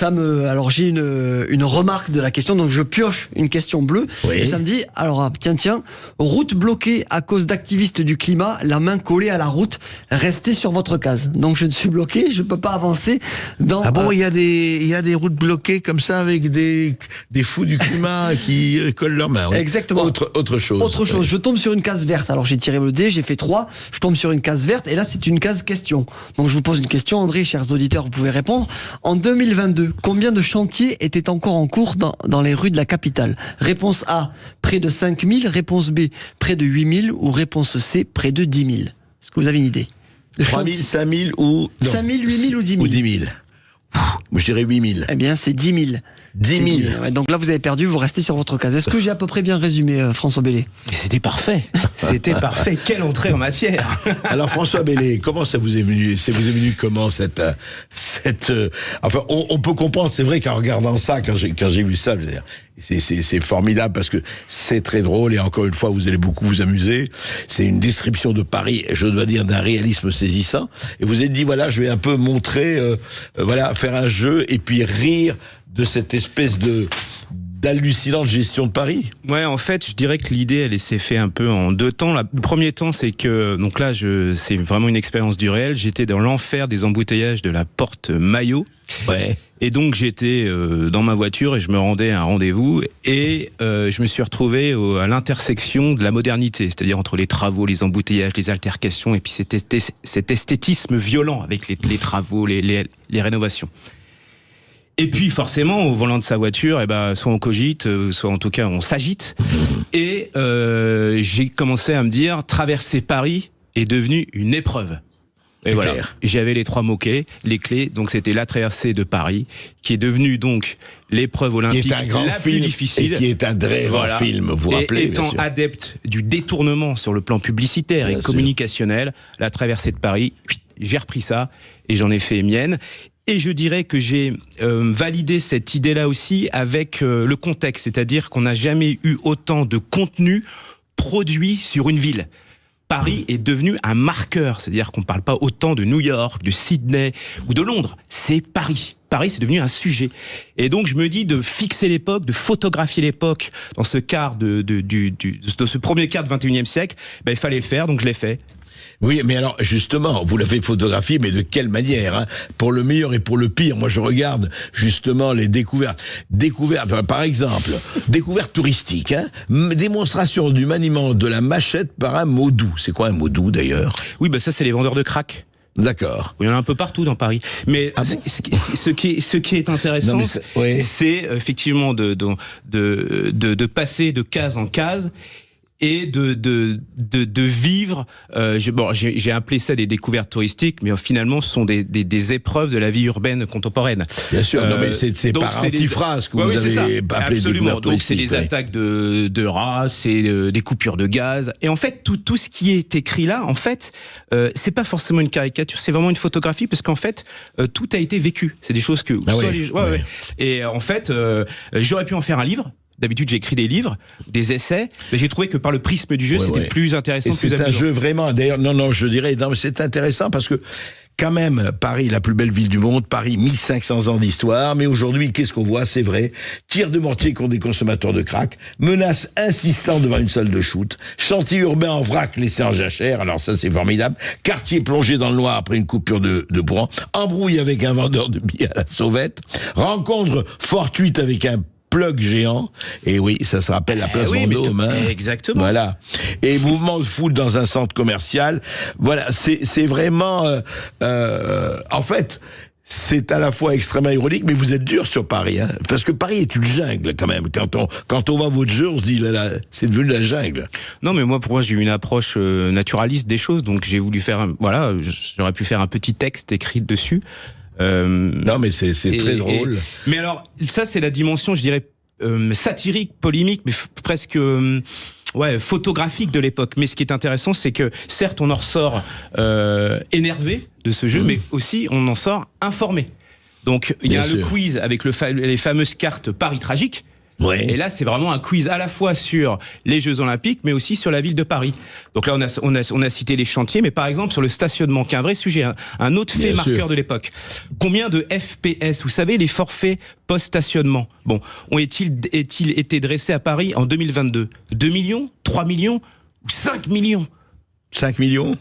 Speaker 10: alors j'ai une remarque de la question, donc je pioche une question bleue, et ça me dit, alors tiens, route bloquée à cause d'activistes du climat, la main collée à la route, restez sur votre case. Donc je ne suis bloqué, je peux pas avancer dans...
Speaker 7: Ah bon, il y a des routes bloquées comme ça avec des fous du climat qui collent leurs mains. Oui.
Speaker 10: Exactement.
Speaker 7: Autre chose.
Speaker 10: Je tombe sur une case verte, alors j'ai tiré le dé, j'ai fait 3, je tombe sur une case verte, et là c'est une case question. Donc je vous pose une question, André, chers auditeurs, vous pouvez répondre. En 2022, combien de chantiers étaient encore en cours dans les rues de la capitale ? Réponse A, près de 5000. Réponse B, près de 8000. Ou réponse C, près de 10 000. Est-ce que vous avez une idée ?
Speaker 7: 3000, 5000 ou...
Speaker 10: 5000, 8000 ou 10 000 ?
Speaker 7: Ou 10 000. Moi, je dirais 8000.
Speaker 10: Eh bien, c'est 10 000.
Speaker 7: 10 000.
Speaker 10: Ouais, donc là, vous avez perdu, vous restez sur votre case. Est-ce que j'ai à peu près bien résumé, François Bellé ?
Speaker 13: C'était parfait. C'était parfait. Quelle entrée en matière.
Speaker 7: Alors, François Bellé, comment ça vous est venu ? Ça vous est venu comment cette enfin, on peut comprendre, c'est vrai qu'en regardant ça, quand j'ai vu ça, je veux dire, c'est formidable parce que c'est très drôle et encore une fois, vous allez beaucoup vous amuser. C'est une description de Paris, je dois dire, d'un réalisme saisissant. Et vous êtes dit, voilà, je vais un peu montrer, faire un jeu et puis rire de cette espèce d'hallucinante gestion de Paris.
Speaker 13: Ouais, en fait, je dirais que l'idée, elle s'est fait un peu en 2 temps. Le premier temps, c'est que, donc là, c'est vraiment une expérience du réel. J'étais dans l'enfer des embouteillages de la porte Maillot.
Speaker 7: Ouais.
Speaker 13: Et donc, j'étais dans ma voiture et je me rendais à un rendez-vous et je me suis retrouvé à l'intersection de la modernité, c'est-à-dire entre les travaux, les embouteillages, les altercations et puis cet esthétisme violent avec les travaux, les rénovations. Et puis forcément, au volant de sa voiture, soit on cogite, soit en tout cas on s'agite. Et j'ai commencé à me dire, traverser Paris est devenu une épreuve. Et voilà, j'avais les 3 mots-clés, les clés. Donc c'était la traversée de Paris, qui est devenue donc l'épreuve olympique la plus difficile.
Speaker 7: Et qui est un très grand film, vous vous rappelez.
Speaker 13: Et étant adepte du détournement sur le plan publicitaire et communicationnel, la traversée de Paris, j'ai repris ça et j'en ai fait mienne. Et je dirais que j'ai validé cette idée-là aussi avec le contexte, c'est-à-dire qu'on n'a jamais eu autant de contenu produit sur une ville. Paris est devenu un marqueur, c'est-à-dire qu'on ne parle pas autant de New York, de Sydney ou de Londres, c'est Paris. Paris, c'est devenu un sujet. Et donc, je me dis de fixer l'époque, de photographier l'époque dans ce quart de ce premier quart du 21e siècle, il fallait le faire, donc je l'ai fait.
Speaker 7: Oui, mais alors, justement, vous l'avez photographié, mais de quelle manière, hein? Pour le meilleur et pour le pire. Moi, je regarde, justement, les découvertes. Par exemple, découverte touristique, hein? Démonstration du maniement de la machette par un maudou. C'est quoi un maudou, d'ailleurs?
Speaker 13: Oui, ça, c'est les vendeurs de crack.
Speaker 7: D'accord.
Speaker 13: Il y en a un peu partout dans Paris. Mais ce qui est intéressant, c'est effectivement de passer de case en case et de vivre. J'ai appelé ça des découvertes touristiques, mais finalement, ce sont des épreuves de la vie urbaine contemporaine.
Speaker 7: Bien sûr, non, mais c'est par antiphrase que vous avez appelé découvertes touristiques.
Speaker 13: Donc, c'est des attaques de rats, c'est des coupures de gaz. Et en fait, tout ce qui est écrit là, en fait, c'est pas forcément une caricature, c'est vraiment une photographie, parce qu'en fait, tout a été vécu. C'est des choses que... Et en fait, j'aurais pu en faire un livre. D'habitude, j'écris des livres, des essais, mais j'ai trouvé que par le prisme du jeu, c'était plus intéressant, plus amusant.
Speaker 7: C'est un jeu vraiment, d'ailleurs, je dirais, c'est intéressant parce que, quand même, Paris, la plus belle ville du monde, Paris, 1500 ans d'histoire, mais aujourd'hui, qu'est-ce qu'on voit? C'est vrai, tir de mortier contre des consommateurs de crack, menaces insistantes devant une salle de shoot, chantier urbain en vrac laissé en jachère, alors ça c'est formidable, quartier plongé dans le noir après une coupure de courant, embrouille avec un vendeur de billets à la sauvette, rencontre fortuite avec un plug géant, et oui, ça se rappelle la place Vendôme.
Speaker 13: Exactement.
Speaker 7: Voilà. Et mouvement de foule dans un centre commercial. Voilà, c'est vraiment... en fait, c'est à la fois extrêmement ironique, mais vous êtes dur sur Paris, hein, parce que Paris est une jungle quand même. Quand on voit votre jeu, on se dit, c'est devenu la jungle.
Speaker 13: Non, mais pour moi, j'ai eu une approche naturaliste des choses, donc j'ai voulu faire... j'aurais pu faire un petit texte écrit dessus.
Speaker 7: Non, mais c'est très drôle.
Speaker 13: Mais alors, ça, c'est la dimension, je dirais, satirique, polémique, mais presque photographique de l'époque. Mais ce qui est intéressant, c'est que, certes, on en ressort énervé de ce jeu, mais aussi, on en sort informé. Donc, il y a le quiz avec les fameuses cartes Paris Tragique.
Speaker 7: Ouais.
Speaker 13: Et là, c'est vraiment un quiz à la fois sur les Jeux Olympiques, mais aussi sur la ville de Paris. Donc là, on a cité les chantiers, mais par exemple, sur le stationnement, qui est un vrai sujet, un autre fait marqueur de l'époque. Combien de FPS, vous savez, les forfaits post-stationnement, ont-ils été dressés à Paris en 2022? 2 millions, 3 millions ou 5 millions?
Speaker 7: 5 millions?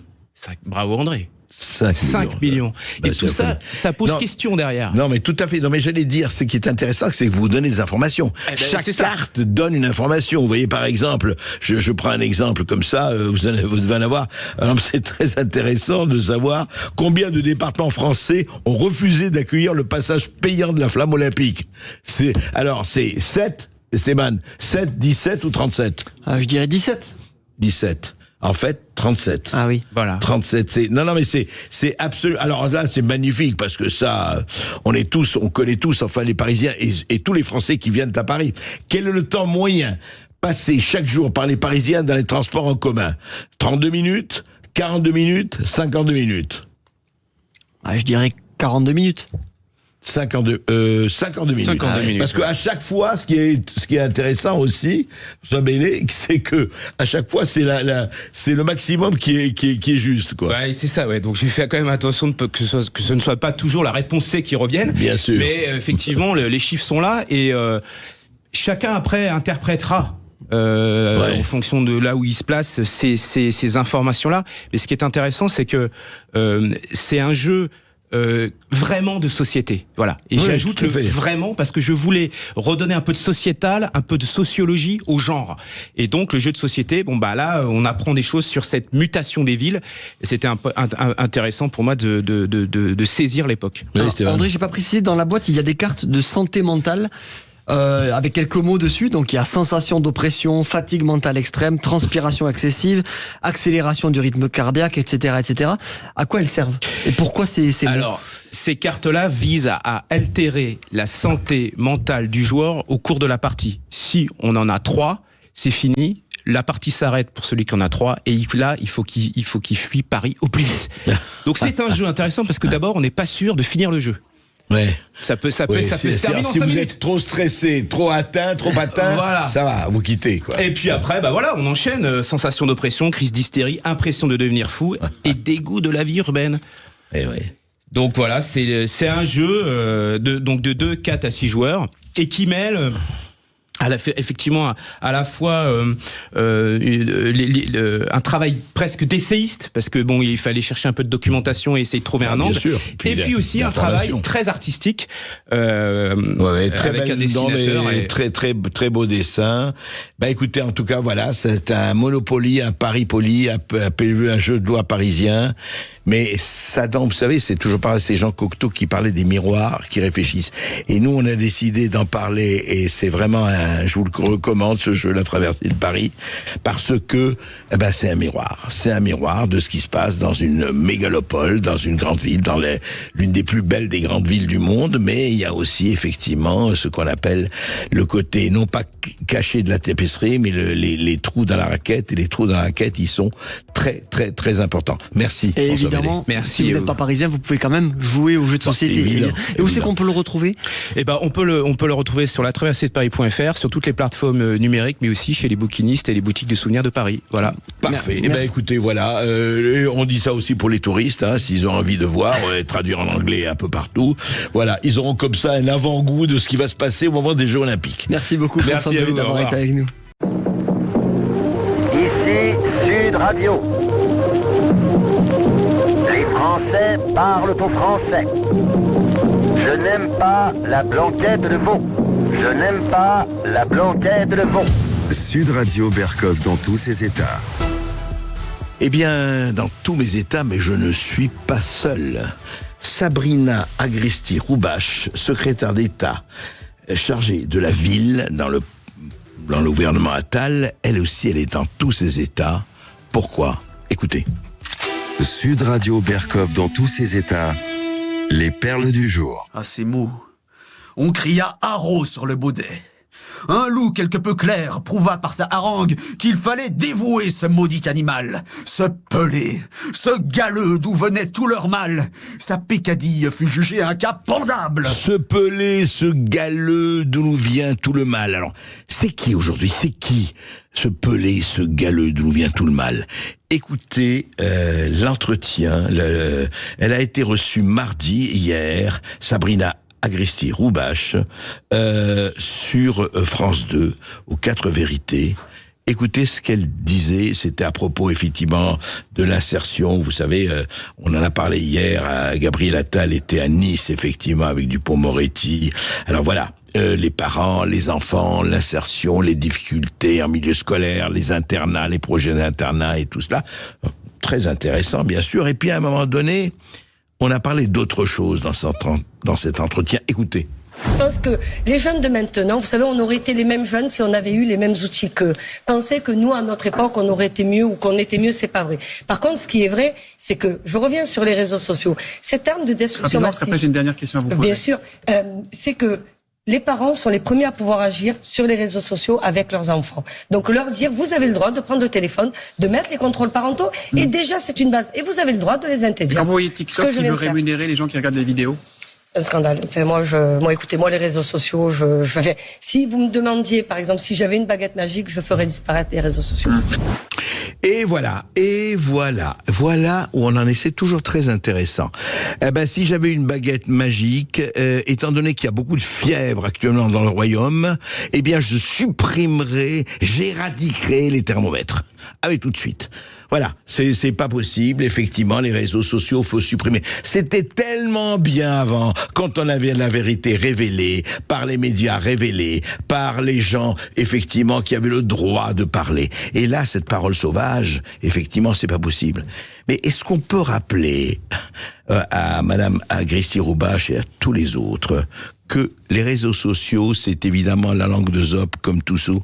Speaker 13: Bravo André.
Speaker 7: 5 millions.
Speaker 13: Et tout ça, ça pose question derrière.
Speaker 7: Non, mais tout à fait. Non, mais j'allais dire, ce qui est intéressant, c'est que vous donnez des informations. Chaque carte donne une information. Vous voyez, par exemple, je prends un exemple comme ça, vous devez en avoir. Alors, c'est très intéressant de savoir combien de départements français ont refusé d'accueillir le passage payant de la flamme olympique. C'est 7, Esteban, 7, 17 ou 37?
Speaker 10: Je dirais 17.
Speaker 7: 17. En fait, 37.
Speaker 10: Ah oui.
Speaker 13: Voilà.
Speaker 7: 37, non, mais c'est absolument... Alors là, c'est magnifique, parce que ça, on connaît tous, enfin, les Parisiens et tous les Français qui viennent à Paris. Quel est le temps moyen passé chaque jour par les Parisiens dans les transports en commun? 32 minutes, 42 minutes, 52 minutes?
Speaker 10: Je dirais 42 minutes.
Speaker 7: 52 minutes. 52 minutes. Parce qu'à chaque fois, ce qui est intéressant aussi, c'est que à chaque fois, c'est le maximum qui est juste, quoi.
Speaker 13: Ouais, c'est ça, ouais. Donc j'ai fait quand même attention que ce ne soit pas toujours la réponse C qui revienne.
Speaker 7: Bien sûr.
Speaker 13: Mais effectivement, les chiffres sont là et chacun après interprétera. En fonction de là où il se place, ces informations-là. Mais ce qui est intéressant, c'est que c'est un jeu vraiment de société, voilà. Et j'ajoute le vraiment parce que je voulais redonner un peu de sociétal, un peu de sociologie au genre. Et donc le jeu de société, là, on apprend des choses sur cette mutation des villes. Et c'était un peu intéressant pour moi de saisir l'époque.
Speaker 10: André, j'ai pas précisé, dans la boîte, il y a des cartes de santé mentale. Avec quelques mots dessus, donc il y a sensation d'oppression, fatigue mentale extrême, transpiration excessive, accélération du rythme cardiaque, etc., etc. À quoi elles servent? Et pourquoi ces mots?
Speaker 13: Alors, ces cartes-là visent à altérer la santé mentale du joueur au cours de la partie. Si on en a 3, c'est fini. La partie s'arrête pour celui qui en a 3 et là, il faut qu'il fuit Paris au plus vite. Donc c'est un jeu intéressant parce que d'abord, on n'est pas sûr de finir le jeu.
Speaker 7: Ouais.
Speaker 13: Ça peut se terminer en 5 minutes.
Speaker 7: Si vous êtes trop stressé, trop atteint,
Speaker 13: voilà.
Speaker 7: Ça va, vous quittez, quoi.
Speaker 13: Et puis après, on enchaîne. Sensation d'oppression, crise d'hystérie, impression de devenir fou et dégoût de la vie urbaine.
Speaker 7: Et ouais.
Speaker 13: Donc voilà, c'est un jeu de 2, 4 à 6 joueurs et qui mêle... effectivement, à la fois un travail presque d'essayiste, parce que il fallait chercher un peu de documentation et essayer de trouver un angle. Et puis aussi un travail très artistique, avec un dessinateur.
Speaker 7: Très beau dessin. Écoutez, en tout cas, voilà, c'est un Monopoly, un Paris Poli, un jeu de loi parisien. Mais ça, vous savez, c'est toujours pareil, c'est Jean Cocteau qui parlait des miroirs, qui réfléchissent. Et nous, on a décidé d'en parler, et c'est vraiment je vous le recommande, ce jeu, La Traversée de Paris, parce que, c'est un miroir. C'est un miroir de ce qui se passe dans une mégalopole, dans une grande ville, dans l'une des plus belles des grandes villes du monde, mais il y a aussi, effectivement, ce qu'on appelle le côté, non pas caché de la tapisserie, mais les trous dans la raquette, et les trous dans la raquette, ils sont très, très, très importants. Merci.
Speaker 10: Et évidemment, si vous n'êtes pas parisien, vous pouvez quand même jouer aux jeux de société. Et où c'est qu'on peut le retrouver ?
Speaker 13: On peut le retrouver sur latraversée-de-paris.fr, sur toutes les plateformes numériques, mais aussi chez les bouquinistes et les boutiques de souvenirs de Paris. Voilà.
Speaker 7: Parfait. Écoutez, voilà, on dit ça aussi pour les touristes, s'ils ont envie de voir, traduire en anglais un peu partout. Voilà, ils auront comme ça un avant-goût de ce qui va se passer au moment des Jeux Olympiques.
Speaker 10: Merci beaucoup, François Bellet, d'avoir été avec nous.
Speaker 8: Ici Sud Radio. Les Français parlent au français. Je n'aime pas la blanquette de veau. Je n'aime pas la blanquette de veau.
Speaker 2: Sud Radio Berkov dans tous ses états.
Speaker 7: Eh bien, dans tous mes états, mais je ne suis pas seul. Sabrina Agresti-Roubache, secrétaire d'État chargée de la ville dans le gouvernement Attal, elle aussi, elle est dans tous ses états. Pourquoi ? Écoutez.
Speaker 2: Sud Radio Berkov dans tous ses états. Les perles du jour.
Speaker 14: Ah, c'est mou. On cria haro sur le baudet. Un loup quelque peu clair prouva par sa harangue qu'il fallait dévouer ce maudit animal, ce pelé, ce galeux d'où venait tout leur mal. Sa pécadille fut jugée un cas pendable.
Speaker 7: Ce pelé, ce galeux d'où nous vient tout le mal. Alors, c'est qui aujourd'hui ? C'est qui ce pelé, ce galeux d'où nous vient tout le mal ? Écoutez l'entretien. Elle a été reçue mardi, hier, Sabrina Agresti-Roubache, sur France 2, aux 4 vérités. Écoutez ce qu'elle disait, c'était à propos effectivement de l'insertion. Vous savez, on en a parlé hier, Gabriel Attal était à Nice, effectivement, avec Dupond-Moretti. Alors voilà, les parents, les enfants, l'insertion, les difficultés en milieu scolaire, les internats, les projets d'internat et tout cela. Très intéressant, bien sûr. Et puis à un moment donné, on a parlé d'autre chose dans cet entretien. Écoutez.
Speaker 5: Je pense que les jeunes de maintenant, vous savez, on aurait été les mêmes jeunes si on avait eu les mêmes outils qu'eux. Penser que nous, à notre époque, on aurait été mieux ou qu'on était mieux, c'est pas vrai. Par contre, ce qui est vrai, c'est que, je reviens sur les réseaux sociaux, cette arme de destruction massive...
Speaker 15: Après, j'ai une dernière question à vous poser.
Speaker 5: Bien sûr, c'est que les parents sont les premiers à pouvoir agir sur les réseaux sociaux avec leurs enfants. Donc leur dire, vous avez le droit de prendre le téléphone, de mettre les contrôles parentaux, et déjà c'est une base. Et vous avez le droit de les interdire.
Speaker 15: Quand vous voyez TikTok qui veut rémunérer les gens qui regardent les vidéos.
Speaker 5: C'est un scandale. Enfin, écoutez, les réseaux sociaux, si vous me demandiez, par exemple, si j'avais une baguette magique, je ferais disparaître les réseaux sociaux.
Speaker 7: Et voilà où on en est, c'est toujours très intéressant. Si j'avais une baguette magique, étant donné qu'il y a beaucoup de fièvre actuellement dans le royaume, je supprimerais, j'éradiquerais les thermomètres. Tout de suite. Voilà, c'est pas possible, effectivement, les réseaux sociaux, faut supprimer. C'était tellement bien avant, quand on avait la vérité révélée, par les médias révélés, par les gens, effectivement, qui avaient le droit de parler. Et là, cette parole sauvage, effectivement, c'est pas possible. Mais est-ce qu'on peut rappeler à Madame Agresti-Roubache et à tous les autres que les réseaux sociaux, c'est évidemment la langue de Zop, comme toujours,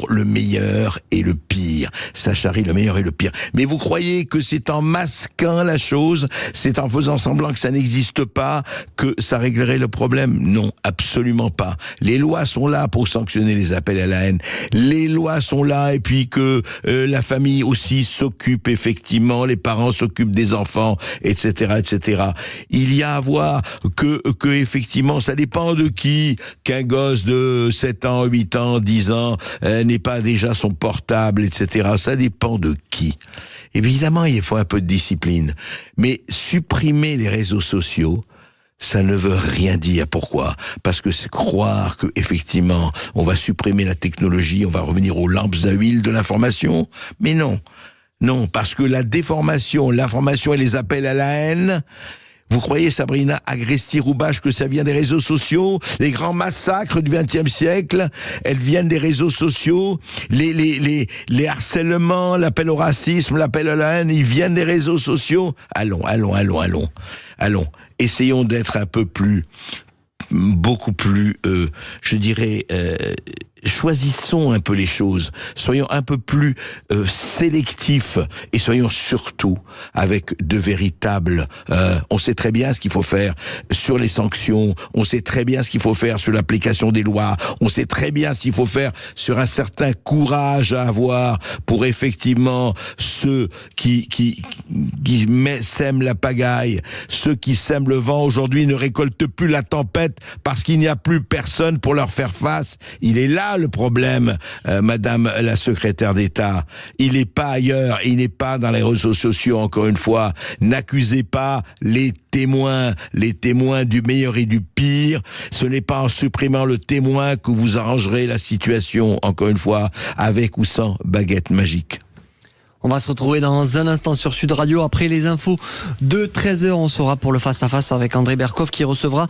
Speaker 7: le meilleur et le pire. Ça charrie le meilleur et le pire. Mais vous croyez que c'est en masquant la chose, c'est en faisant semblant que ça n'existe pas, que ça réglerait le problème? Non, absolument pas. Les lois sont là pour sanctionner les appels à la haine. Les lois sont là, et puis que la famille aussi s'occupe effectivement, les parents s'occupent des enfants, etc., etc. Il y a à voir que effectivement, ça dépend de qui, qu'un gosse de 7 ans, 8 ans, 10 ans n'ait pas déjà son portable, etc. Ça dépend de qui. Évidemment, il faut un peu de discipline. Mais supprimer les réseaux sociaux, ça ne veut rien dire. Pourquoi? Parce que c'est croire que effectivement, on va supprimer la technologie, on va revenir aux lampes à huile de l'information. Mais non. Non, parce que la déformation, l'information et les appels à la haine, vous croyez, Sabrina Agresti-Roubache, que ça vient des réseaux sociaux? Les grands massacres du XXe siècle, elles viennent des réseaux sociaux. Les harcèlements, l'appel au racisme, l'appel à la haine, ils viennent des réseaux sociaux. Allons. Essayons d'être beaucoup plus, je dirais, choisissons un peu les choses, soyons un peu plus sélectifs et soyons surtout avec de véritables... on sait très bien ce qu'il faut faire sur les sanctions, on sait très bien ce qu'il faut faire sur l'application des lois, on sait très bien ce qu'il faut faire sur un certain courage à avoir pour effectivement ceux qui sèment la pagaille, ceux qui sèment le vent aujourd'hui ne récoltent plus la tempête parce qu'il n'y a plus personne pour leur faire face. Il est là le problème, Madame la secrétaire d'État. Il n'est pas ailleurs, il n'est pas dans les réseaux sociaux, encore une fois. N'accusez pas les témoins du meilleur et du pire. Ce n'est pas en supprimant le témoin que vous arrangerez la situation, encore une fois, avec ou sans baguette magique.
Speaker 10: On va se retrouver dans un instant sur Sud Radio. Après les infos de 13h, on sera pour le face-à-face avec André Berkoff qui recevra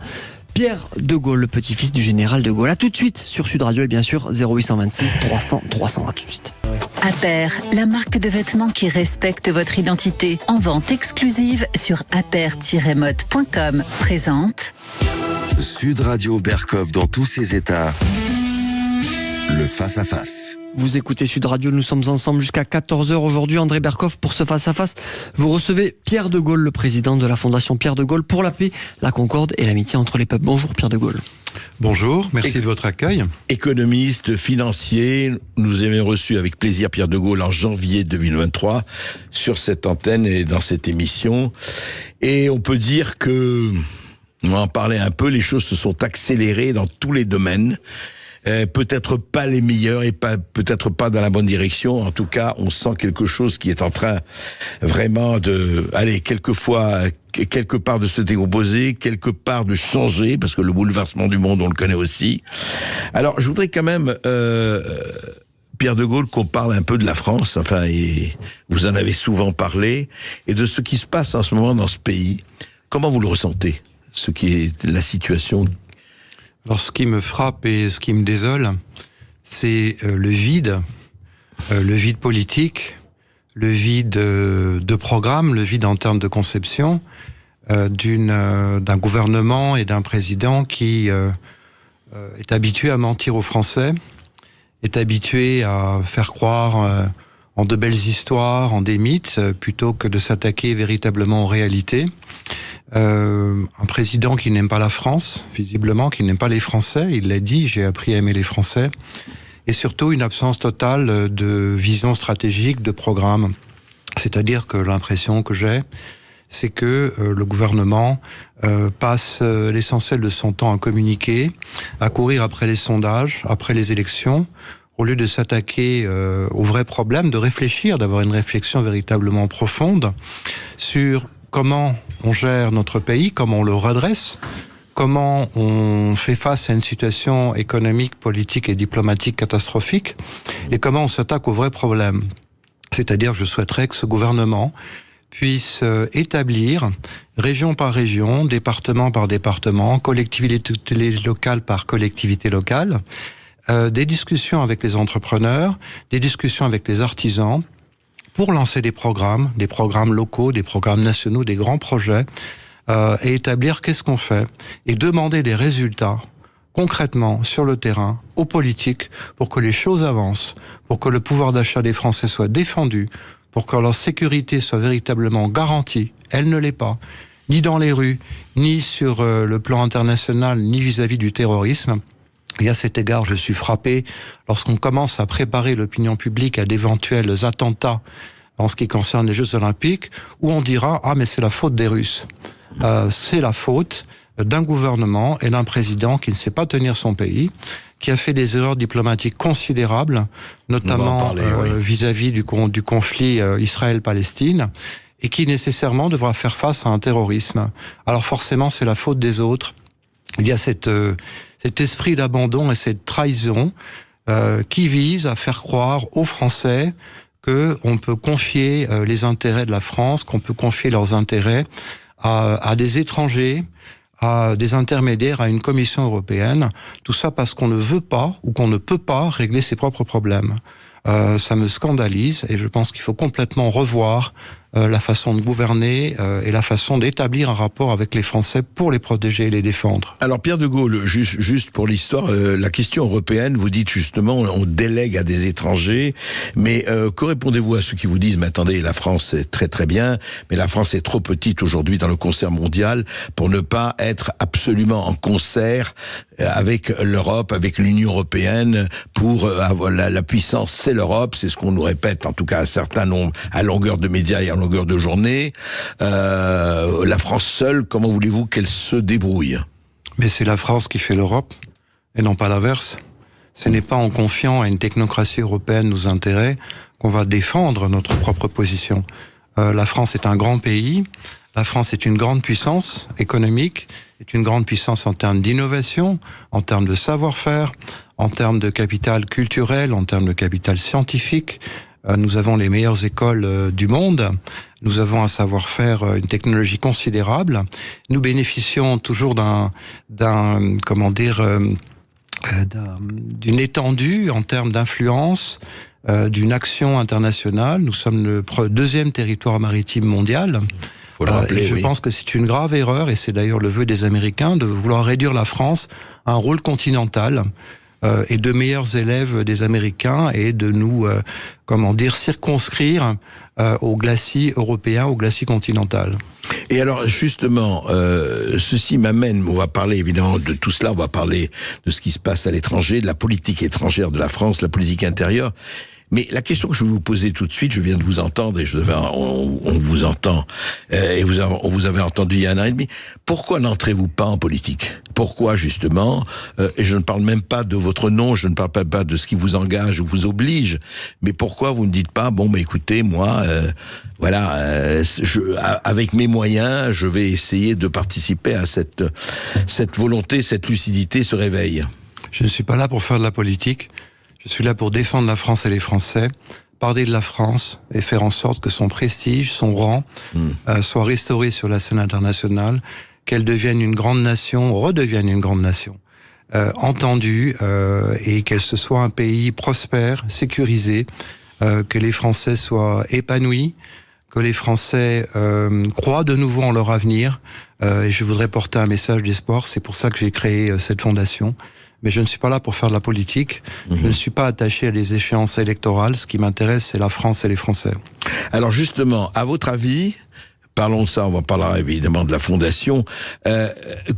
Speaker 10: Pierre de Gaulle, le petit-fils du général de Gaulle. A tout de suite sur Sud Radio et bien sûr 0826 300 300. À tout de suite.
Speaker 1: Aper, la marque de vêtements qui respecte votre identité. En vente exclusive sur aper-mode.com. Présente
Speaker 2: Sud Radio Berkoff dans tous ses états. Le face-à-face.
Speaker 10: Vous écoutez Sud Radio, nous sommes ensemble jusqu'à 14h aujourd'hui. André Berkoff, pour ce face-à-face, vous recevez Pierre de Gaulle, le président de la Fondation Pierre de Gaulle pour la paix, la concorde et l'amitié entre les peuples. Bonjour Pierre de Gaulle.
Speaker 16: Bonjour, merci de votre accueil.
Speaker 7: Économiste, financier, nous avons reçu avec plaisir Pierre de Gaulle en janvier 2023 sur cette antenne et dans cette émission. Et on peut dire que, on va en parler un peu, les choses se sont accélérées dans tous les domaines. Peut-être pas les meilleurs et peut-être pas dans la bonne direction. En tout cas, on sent quelque chose qui est en train vraiment quelque part de se décomposer, quelque part de changer, parce que le bouleversement du monde, on le connaît aussi. Alors, je voudrais quand même, Pierre de Gaulle, qu'on parle un peu de la France, enfin, et vous en avez souvent parlé, et de ce qui se passe en ce moment dans ce pays. Comment vous le ressentez, ce qui est la situation?
Speaker 16: Alors, ce qui me frappe et ce qui me désole, c'est le vide politique, le vide de programme, le vide en termes de conception d'un gouvernement et d'un président qui est habitué à mentir aux Français, est habitué à faire croire en de belles histoires, en des mythes, plutôt que de s'attaquer véritablement aux réalités. Un président qui n'aime pas la France, visiblement, qui n'aime pas les Français, il l'a dit, j'ai appris à aimer les Français, et surtout une absence totale de vision stratégique, de programme. C'est-à-dire que l'impression que j'ai, c'est que le gouvernement passe l'essentiel de son temps à communiquer, à courir après les sondages, après les élections, au lieu de s'attaquer aux vrais problèmes, de réfléchir, d'avoir une réflexion véritablement profonde sur comment on gère notre pays, comment on le redresse, comment on fait face à une situation économique, politique et diplomatique catastrophique, et comment on s'attaque aux vrais problèmes. C'est-à-dire, je souhaiterais que ce gouvernement puisse établir, région par région, département par département, collectivité locale par collectivité locale, des discussions avec les entrepreneurs, des discussions avec les artisans, pour lancer des programmes locaux, des programmes nationaux, des grands projets, et établir qu'est-ce qu'on fait, et demander des résultats concrètement sur le terrain aux politiques pour que les choses avancent, pour que le pouvoir d'achat des Français soit défendu, pour que leur sécurité soit véritablement garantie. Elle ne l'est pas, ni dans les rues, ni sur le plan international, ni vis-à-vis du terrorisme. Et à cet égard, je suis frappé lorsqu'on commence à préparer l'opinion publique à d'éventuels attentats en ce qui concerne les Jeux Olympiques, où on dira « Ah, mais c'est la faute des Russes ». C'est la faute d'un gouvernement et d'un président qui ne sait pas tenir son pays, qui a fait des erreurs diplomatiques considérables, notamment vis-à-vis du conflit Israël-Palestine, et qui nécessairement devra faire face à un terrorisme. Alors forcément, c'est la faute des autres. Il y a cet esprit d'abandon et cette trahison qui vise à faire croire aux Français qu'on peut confier les intérêts de la France, qu'on peut confier leurs intérêts à des étrangers, à des intermédiaires, à une commission européenne. Tout ça parce qu'on ne veut pas ou qu'on ne peut pas régler ses propres problèmes. Ça me scandalise et je pense qu'il faut complètement revoir la façon de gouverner et la façon d'établir un rapport avec les Français pour les protéger et les défendre.
Speaker 7: Alors Pierre de Gaulle, juste pour l'histoire, la question européenne, vous dites justement on délègue à des étrangers, mais que répondez-vous à ceux qui vous disent mais attendez, la France est très très bien, mais la France est trop petite aujourd'hui dans le concert mondial pour ne pas être absolument en concert avec l'Europe, avec l'Union européenne pour avoir la puissance, c'est l'Europe, c'est ce qu'on nous répète en tout cas un certain nombre à longueur de médias et à longueur de journée. La France seule, comment voulez-vous qu'elle se débrouille?
Speaker 16: Mais c'est la France qui fait l'Europe, et non pas l'inverse. Ce n'est pas en confiant à une technocratie européenne nos intérêts qu'on va défendre notre propre position. La France est un grand pays, la France est une grande puissance économique, est une grande puissance en termes d'innovation, en termes de savoir-faire, en termes de capital culturel, en termes de capital scientifique. Nous avons les meilleures écoles du monde. Nous avons un savoir-faire, une technologie considérable. Nous bénéficions toujours d'une étendue en termes d'influence, d'une action internationale. Nous sommes le deuxième territoire maritime mondial.
Speaker 7: Faut le rappeler,
Speaker 16: je pense que c'est une grave erreur, et c'est d'ailleurs le vœu des Américains, de vouloir réduire la France à un rôle continental. Et de meilleurs élèves des Américains et de nous, circonscrire au glacis européen, au glacis continental.
Speaker 7: Et alors justement, ceci m'amène, on va parler évidemment de tout cela, on va parler de ce qui se passe à l'étranger, de la politique étrangère de la France, la politique intérieure. Mais la question que je vais vous poser tout de suite, je viens de vous entendre et on vous entend et on vous avait entendu il y a un an et demi. Pourquoi n'entrez-vous pas en politique? Pourquoi justement? Et je ne parle même pas de votre nom, je ne parle pas de ce qui vous engage ou vous oblige. Mais pourquoi vous ne dites pas bon, bah écoutez, moi, avec mes moyens, je vais essayer de participer à cette volonté, cette lucidité, ce réveil.
Speaker 16: Je ne suis pas là pour faire de la politique. Je suis là pour défendre la France et les Français, parler de la France et faire en sorte que son prestige, son rang, soit restauré sur la scène internationale, qu'elle devienne une grande nation, redevienne une grande nation, entendue, et qu'elle se soit un pays prospère, sécurisé, que les Français soient épanouis, que les Français croient de nouveau en leur avenir. Et je voudrais porter un message d'espoir, c'est pour ça que j'ai créé cette fondation. Mais je ne suis pas là pour faire de la politique. Je ne suis pas attaché à des échéances électorales. Ce qui m'intéresse, c'est la France et les Français.
Speaker 7: Alors justement, à votre avis, parlons de ça, on va parler évidemment de la fondation.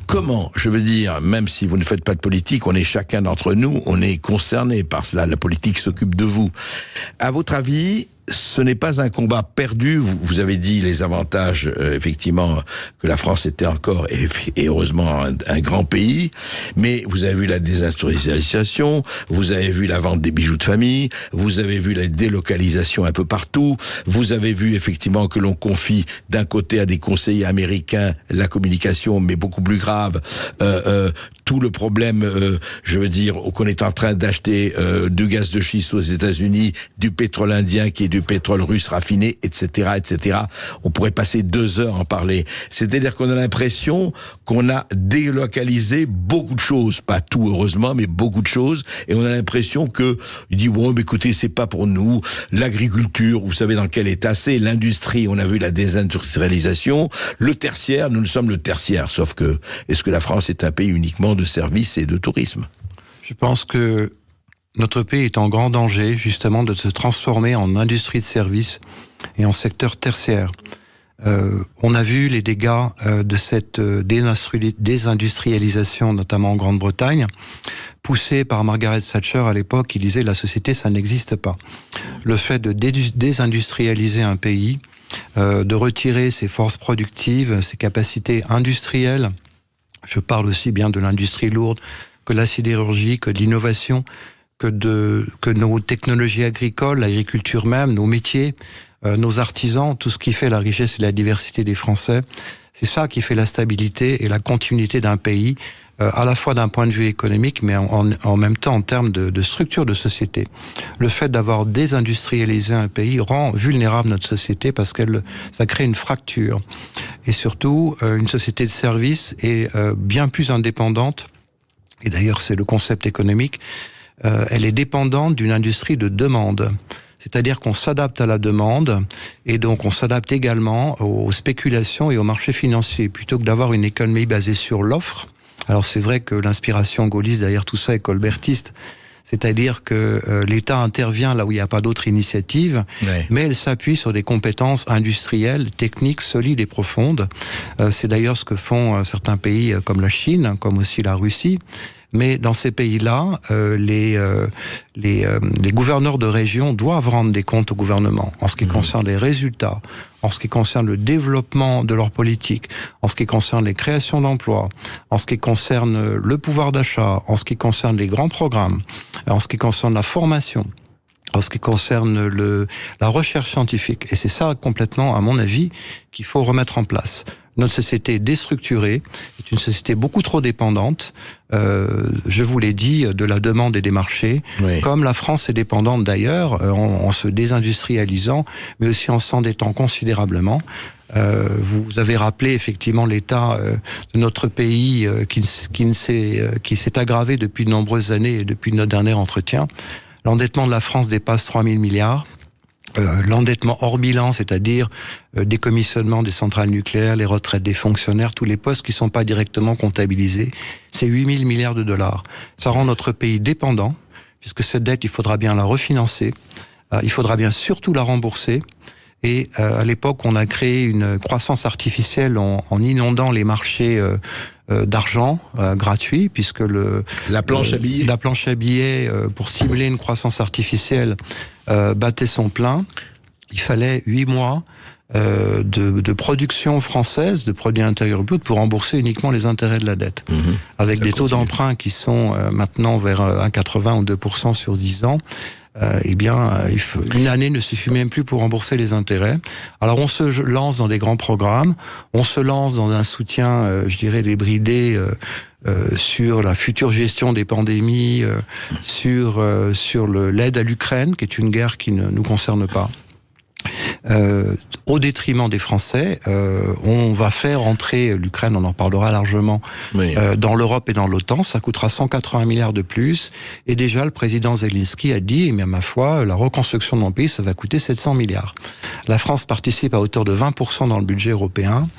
Speaker 7: Comment, je veux dire, même si vous ne faites pas de politique, on est chacun d'entre nous, on est concerné par cela, la politique s'occupe de vous. À votre avis, ce n'est pas un combat perdu. Vous avez dit les avantages, effectivement, que la France était encore, et heureusement, un grand pays. Mais vous avez vu la désindustrialisation, vous avez vu la vente des bijoux de famille, vous avez vu la délocalisation un peu partout, vous avez vu effectivement que l'on confie d'un côté à des conseillers américains la communication, mais beaucoup plus grave, tout le problème, qu'on est en train d'acheter du gaz de schiste aux États-Unis, du pétrole indien qui est du pétrole russe raffiné, etc., etc. On pourrait passer 2 heures à en parler. C'est-à-dire qu'on a l'impression qu'on a délocalisé beaucoup de choses, pas tout heureusement, mais beaucoup de choses, et on a l'impression que il dit bon, mais écoutez, c'est pas pour nous. L'agriculture, vous savez dans quel état c'est. L'industrie, on a vu la désindustrialisation. Le tertiaire, nous sommes le tertiaire. Sauf que, est-ce que la France est un pays uniquement de services et de tourisme?
Speaker 16: Je pense que notre pays est en grand danger, justement, de se transformer en industrie de services et en secteur tertiaire. On a vu les dégâts de cette désindustrialisation, notamment en Grande-Bretagne, poussée par Margaret Thatcher à l'époque, qui disait la société, ça n'existe pas. Le fait de désindustrialiser un pays, de retirer ses forces productives, ses capacités industrielles, je parle aussi bien de l'industrie lourde que la sidérurgie, que de l'innovation, que nos technologies agricoles, l'agriculture même, nos métiers, nos artisans, tout ce qui fait la richesse et la diversité des Français. C'est ça qui fait la stabilité et la continuité d'un pays, à la fois d'un point de vue économique, mais en même temps en termes de structure de société. Le fait d'avoir désindustrialisé un pays rend vulnérable notre société parce que ça crée une fracture. Et surtout, une société de service est bien plus indépendante, et d'ailleurs c'est le concept économique, elle est dépendante d'une industrie de demande. C'est-à-dire qu'on s'adapte à la demande et donc on s'adapte également aux spéculations et aux marchés financiers. Plutôt que d'avoir une économie basée sur l'offre, alors c'est vrai que l'inspiration gaulliste derrière tout ça est colbertiste, c'est-à-dire que l'État intervient là où il n'y a pas d'autre initiative, mais elle s'appuie sur des compétences industrielles, techniques, solides et profondes. C'est d'ailleurs ce que font certains pays comme la Chine, comme aussi la Russie. Mais dans ces pays-là, les gouverneurs de région doivent rendre des comptes au gouvernement en ce qui concerne les résultats, en ce qui concerne le développement de leur politique, en ce qui concerne les créations d'emplois, en ce qui concerne le pouvoir d'achat, en ce qui concerne les grands programmes, en ce qui concerne la formation, en ce qui concerne la recherche scientifique. Et c'est ça complètement, à mon avis, qu'il faut remettre en place. Notre société est déstructurée, est une société beaucoup trop dépendante, je vous l'ai dit, de la demande et des marchés, comme la France est dépendante d'ailleurs, en se désindustrialisant, mais aussi en s'endettant considérablement. Vous avez rappelé effectivement l'état de notre pays qui s'est aggravé depuis de nombreuses années et depuis notre dernier entretien. L'endettement de la France dépasse 3 000 milliards. L'endettement hors bilan, c'est-à-dire décommissionnement des centrales nucléaires, les retraites des fonctionnaires, tous les postes qui ne sont pas directement comptabilisés, c'est 8 000 milliards de dollars. Ça rend notre pays dépendant, puisque cette dette, il faudra bien la refinancer, il faudra bien surtout la rembourser. Et à l'époque, on a créé une croissance artificielle en inondant les marchés d'argent gratuit, puisque la planche à billets pour stimuler une croissance artificielle battait son plein. Il fallait 8 mois de production française de produits intérieurs bruts pour rembourser uniquement les intérêts de la dette. Avec des taux d'emprunt qui sont maintenant vers 1,80 ou 2% sur 10 ans. Une année ne suffit même plus pour rembourser les intérêts. Alors on se lance dans des grands programmes, on se lance dans un soutien, je dirais, débridé sur la future gestion des pandémies, sur l'aide à l'Ukraine, qui est une guerre qui ne nous concerne pas. Au détriment des Français, on va faire entrer l'Ukraine, on en parlera largement, dans l'Europe et dans l'OTAN. Ça coûtera 180 milliards de plus. Et déjà, le président Zelensky a dit, mais à ma foi, la reconstruction de mon pays, ça va coûter 700 milliards. La France participe à hauteur de 20% dans le budget européen.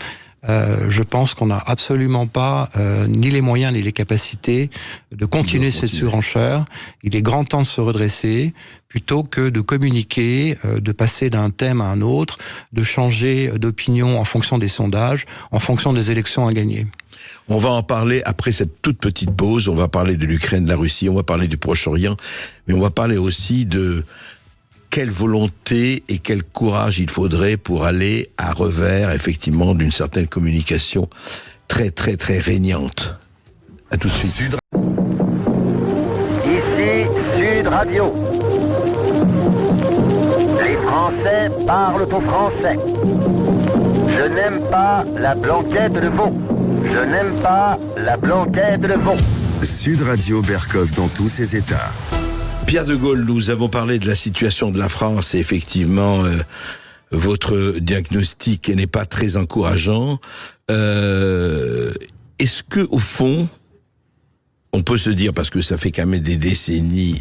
Speaker 16: Je pense qu'on n'a absolument pas ni les moyens ni les capacités de continuer cette surenchère. Il est grand temps de se redresser plutôt que de communiquer, de passer d'un thème à un autre, de changer d'opinion en fonction des sondages, en fonction des élections à gagner.
Speaker 7: On va en parler après cette toute petite pause. On va parler de l'Ukraine, de la Russie, on va parler du Proche-Orient, mais on va parler aussi de quelle volonté et quel courage il faudrait pour aller à revers, effectivement, d'une certaine communication très, très, très régnante. À tout de suite.
Speaker 8: Ici Sud Radio. Les Français parlent au français. Je n'aime pas la blanquette de veau. Je n'aime pas la blanquette de veau.
Speaker 2: Sud Radio Berkov dans tous ses états.
Speaker 7: Pierre de Gaulle, nous avons parlé de la situation de la France et effectivement, votre diagnostic n'est pas très encourageant. Est-ce que, au fond, on peut se dire, parce que ça fait quand même des décennies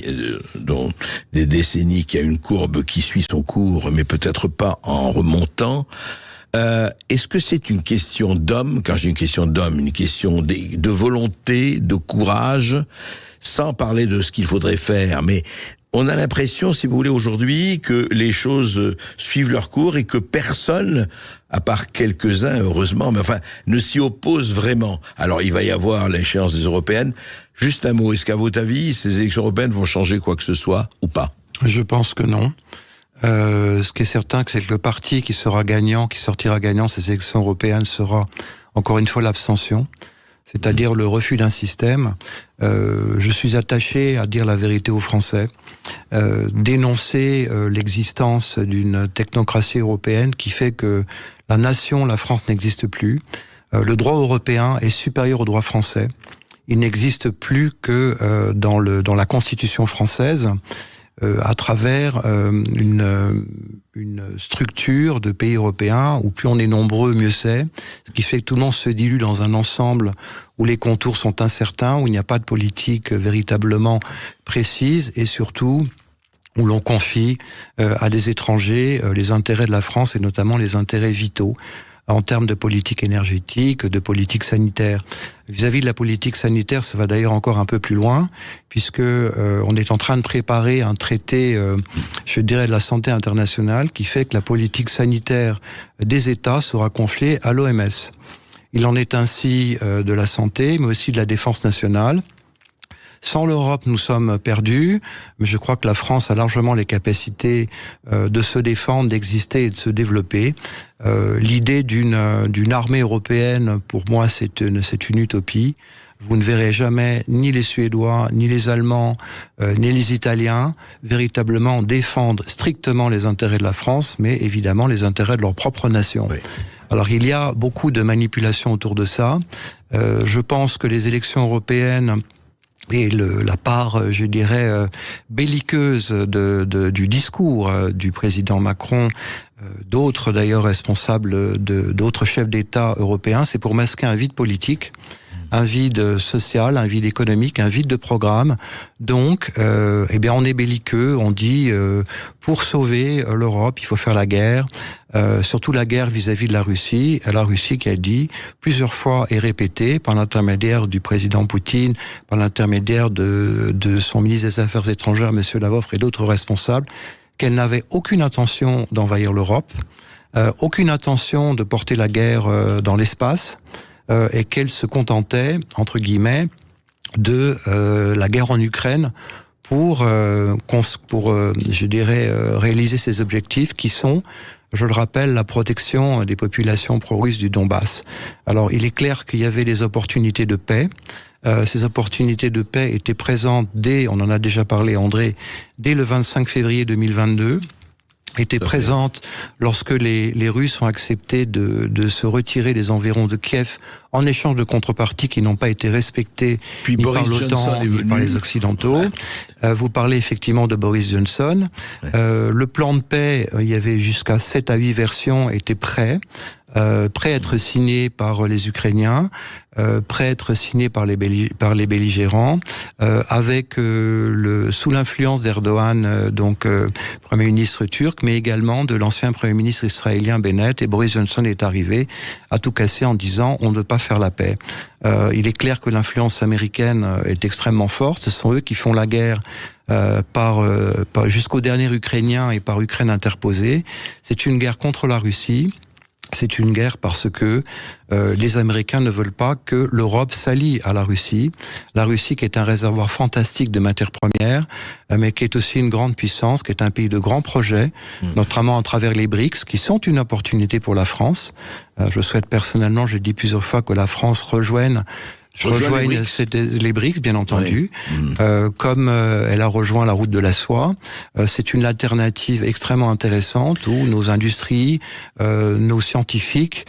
Speaker 7: qu'il y a une courbe qui suit son cours, mais peut-être pas en remontant, est-ce que c'est une question d'homme, quand j'ai une question d'homme, une question de volonté, de courage, sans parler de ce qu'il faudrait faire, mais on a l'impression, si vous voulez, aujourd'hui, que les choses suivent leur cours et que personne, à part quelques-uns, heureusement, mais enfin, ne s'y oppose vraiment. Alors, il va y avoir l'échéance des européennes. Juste un mot, est-ce qu'à votre avis, ces élections européennes vont changer quoi que ce soit ou pas?
Speaker 16: Je pense que non. Ce qui est certain, c'est que le parti qui sortira gagnant ces élections européennes sera, encore une fois, l'abstention. C'est-à-dire le refus d'un système. Je suis attaché à dire la vérité aux Français, dénoncer l'existence d'une technocratie européenne qui fait que la nation, la France, n'existe plus. Le droit européen est supérieur au droit français. Il n'existe plus que dans la Constitution française, à travers une structure de pays européens où plus on est nombreux, mieux c'est. Ce qui fait que tout le monde se dilue dans un ensemble où les contours sont incertains, où il n'y a pas de politique véritablement précise et surtout où l'on confie à des étrangers les intérêts de la France et notamment les intérêts vitaux en termes de politique énergétique, de politique sanitaire. Vis-à-vis de la politique sanitaire, ça va d'ailleurs encore un peu plus loin, puisque on est en train de préparer un traité, je dirais, de la santé internationale, qui fait que la politique sanitaire des États sera confiée à l'OMS. Il en est ainsi de la santé, mais aussi de la défense nationale. Sans l'Europe, nous sommes perdus, mais je crois que la France a largement les capacités de se défendre, d'exister et de se développer. L'idée d'une armée européenne, pour moi, c'est une utopie. Vous ne verrez jamais ni les Suédois, ni les Allemands, ni les Italiens véritablement défendre strictement les intérêts de la France, mais évidemment les intérêts de leur propre nation. Oui. Alors il y a beaucoup de manipulations autour de ça. Je pense que les élections européennes et la part, je dirais, belliqueuse du discours du président Macron, d'autres d'ailleurs responsables d'autres chefs d'État européens, c'est pour masquer un vide politique, un vide social, un vide économique, un vide de programme. Donc, on est belliqueux, on dit pour sauver l'Europe, il faut faire la guerre. Surtout la guerre vis-à-vis de la Russie qui a dit plusieurs fois et répété par l'intermédiaire du président Poutine, par l'intermédiaire de son ministre des Affaires étrangères, M. Lavrov et d'autres responsables, qu'elle n'avait aucune intention d'envahir l'Europe, aucune intention de porter la guerre dans l'espace, et qu'elle se contentait, entre guillemets, de la guerre en Ukraine pour je dirais, réaliser ses objectifs qui sont, je le rappelle, la protection des populations pro-russes du Donbass. Alors, il est clair qu'il y avait des opportunités de paix. Ces opportunités de paix étaient présentes on en a déjà parlé, André, dès le 25 février 2022. Était présente lorsque les Russes ont accepté de se retirer des environs de Kiev en échange de contreparties qui n'ont pas été respectées ni par l'OTAN ni par les Occidentaux. Ouais. Vous parlez effectivement de Boris Johnson. Ouais. Le plan de paix, il y avait jusqu'à 7 à 8 versions, était prêt à être signé par les Ukrainiens, prêt à être signé par les belligérants, avec sous l'influence d'Erdogan, Premier ministre turc, mais également de l'ancien Premier ministre israélien Bennett, et Boris Johnson est arrivé à tout casser en disant on ne veut pas faire la paix. Il est clair que l'influence américaine est extrêmement forte, ce sont eux qui font la guerre jusqu'au dernier Ukrainien et par Ukraine interposée. C'est une guerre contre la Russie. C'est une guerre parce que les Américains ne veulent pas que l'Europe s'allie à la Russie qui est un réservoir fantastique de matières premières, mais qui est aussi une grande puissance, qui est un pays de grands projets, notamment à travers les BRICS, qui sont une opportunité pour la France. Je souhaite personnellement, j'ai dit plusieurs fois, que la France rejoigne les BRICS, bien entendu, oui. Comme elle a rejoint la route de la soie. C'est une alternative extrêmement intéressante où nos industries, nos scientifiques,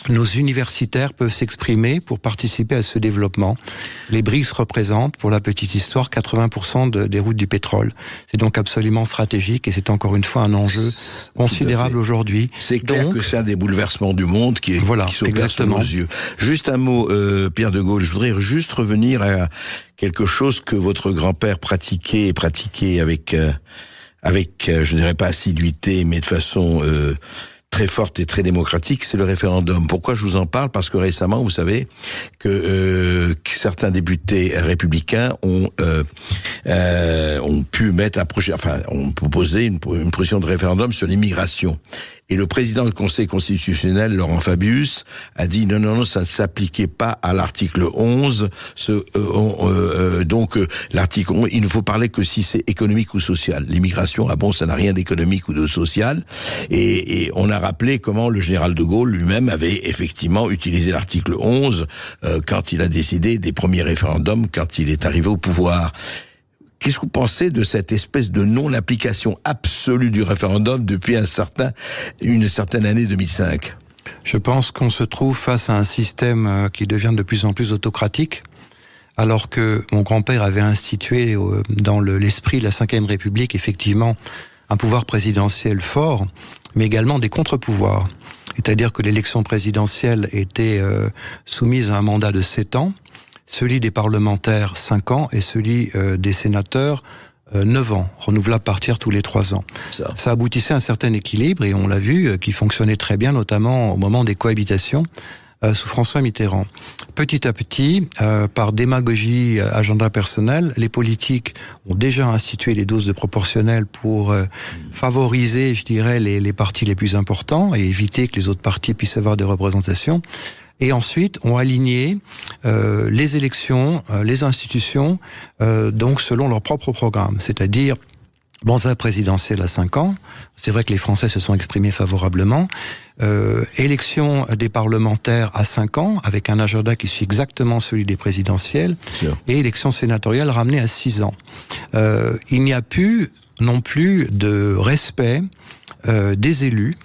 Speaker 16: nos universitaires peuvent s'exprimer pour participer à ce développement. Les BRICS représentent, pour la petite histoire, 80% des routes du pétrole. C'est donc absolument stratégique et c'est encore une fois un enjeu considérable aujourd'hui.
Speaker 7: C'est clair que c'est un des bouleversements du monde qui s'opère sous nos yeux. Juste un mot, Pierre de Gaulle, je voudrais juste revenir à quelque chose que votre grand-père pratiquait avec, je dirais pas assiduité, mais de façon très forte et très démocratique, c'est le référendum. Pourquoi je vous en parle? Parce que récemment, vous savez que certains députés républicains ont pu mettre un projet, ont proposé une proposition de référendum sur l'immigration. Et le président du Conseil constitutionnel, Laurent Fabius, a dit non, ça ne s'appliquait pas à l'article 11. Donc, l'article 11, il ne faut parler que si c'est économique ou social. L'immigration, ça n'a rien d'économique ou de social. Et on a rappelé comment le général de Gaulle lui-même avait effectivement utilisé l'article 11 quand il a décidé des premiers référendums, quand il est arrivé au pouvoir. Qu'est-ce que vous pensez de cette espèce de non-application absolue du référendum depuis une certaine année 2005 ?
Speaker 16: Je pense qu'on se trouve face à un système qui devient de plus en plus autocratique, alors que mon grand-père avait institué dans l'esprit de la Ve République, effectivement, un pouvoir présidentiel fort, mais également des contre-pouvoirs. C'est-à-dire que l'élection présidentielle était soumise à un mandat de 7 ans, celui des parlementaires 5 ans et celui des sénateurs 9 ans, renouvelable à partir tous les 3 ans. Ça aboutissait à un certain équilibre et on l'a vu, qui fonctionnait très bien, notamment au moment des cohabitations sous François Mitterrand. Petit à petit, par démagogie, agenda personnel, les politiques ont déjà institué les doses de proportionnel pour favoriser, je dirais, les partis les plus importants et éviter que les autres partis puissent avoir des représentations. Et ensuite, on aligné les élections, les institutions, donc selon leur propre programme. C'est-à-dire, mandat présidentiel à 5 ans. C'est vrai que les Français se sont exprimés favorablement. Élection des parlementaires à 5 ans, avec un agenda qui suit exactement celui des présidentielles. Et élection sénatoriale ramenée à 6 ans. Il n'y a plus non plus de respect des élus,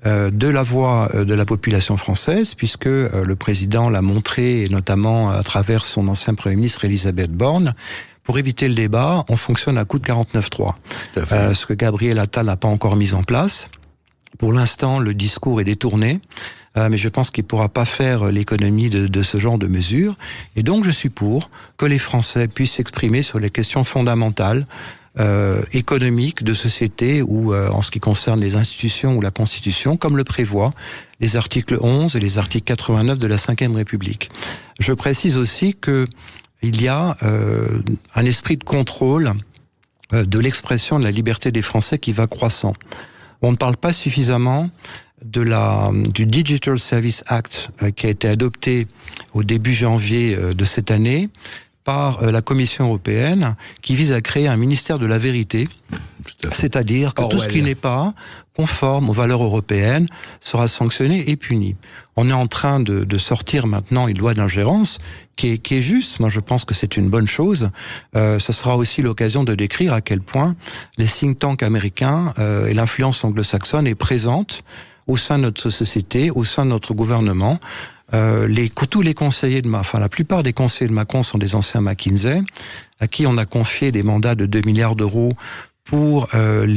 Speaker 16: de la voix de la population française, puisque le président l'a montré, et notamment à travers son ancien Premier ministre Elisabeth Borne. Pour éviter le débat, on fonctionne à coup de 49.3. Ce que Gabriel Attal n'a pas encore mis en place. Pour l'instant, le discours est détourné, mais je pense qu'il ne pourra pas faire l'économie de ce genre de mesures. Et donc, je suis pour que les Français puissent s'exprimer sur les questions fondamentales économiques, de société, ou en ce qui concerne les institutions ou la Constitution, comme le prévoient les articles 11 et les articles 89 de la Ve République. Je précise aussi que il y a un esprit de contrôle de l'expression de la liberté des Français qui va croissant. On ne parle pas suffisamment du Digital Service Act qui a été adopté au début janvier de cette année par la Commission européenne, qui vise à créer un ministère de la vérité, c'est-à-dire que tout ce qui n'est pas conforme aux valeurs européennes sera sanctionné et puni. On est en train de sortir maintenant une loi d'ingérence qui est juste. Moi, je pense que c'est une bonne chose. Ce sera aussi l'occasion de décrire à quel point les think tanks américains et l'influence anglo-saxonne est présente au sein de notre société, au sein de notre gouvernement. Tous les conseillers la plupart des conseillers de Macron sont des anciens McKinsey, à qui on a confié des mandats de 2 milliards d'euros pour la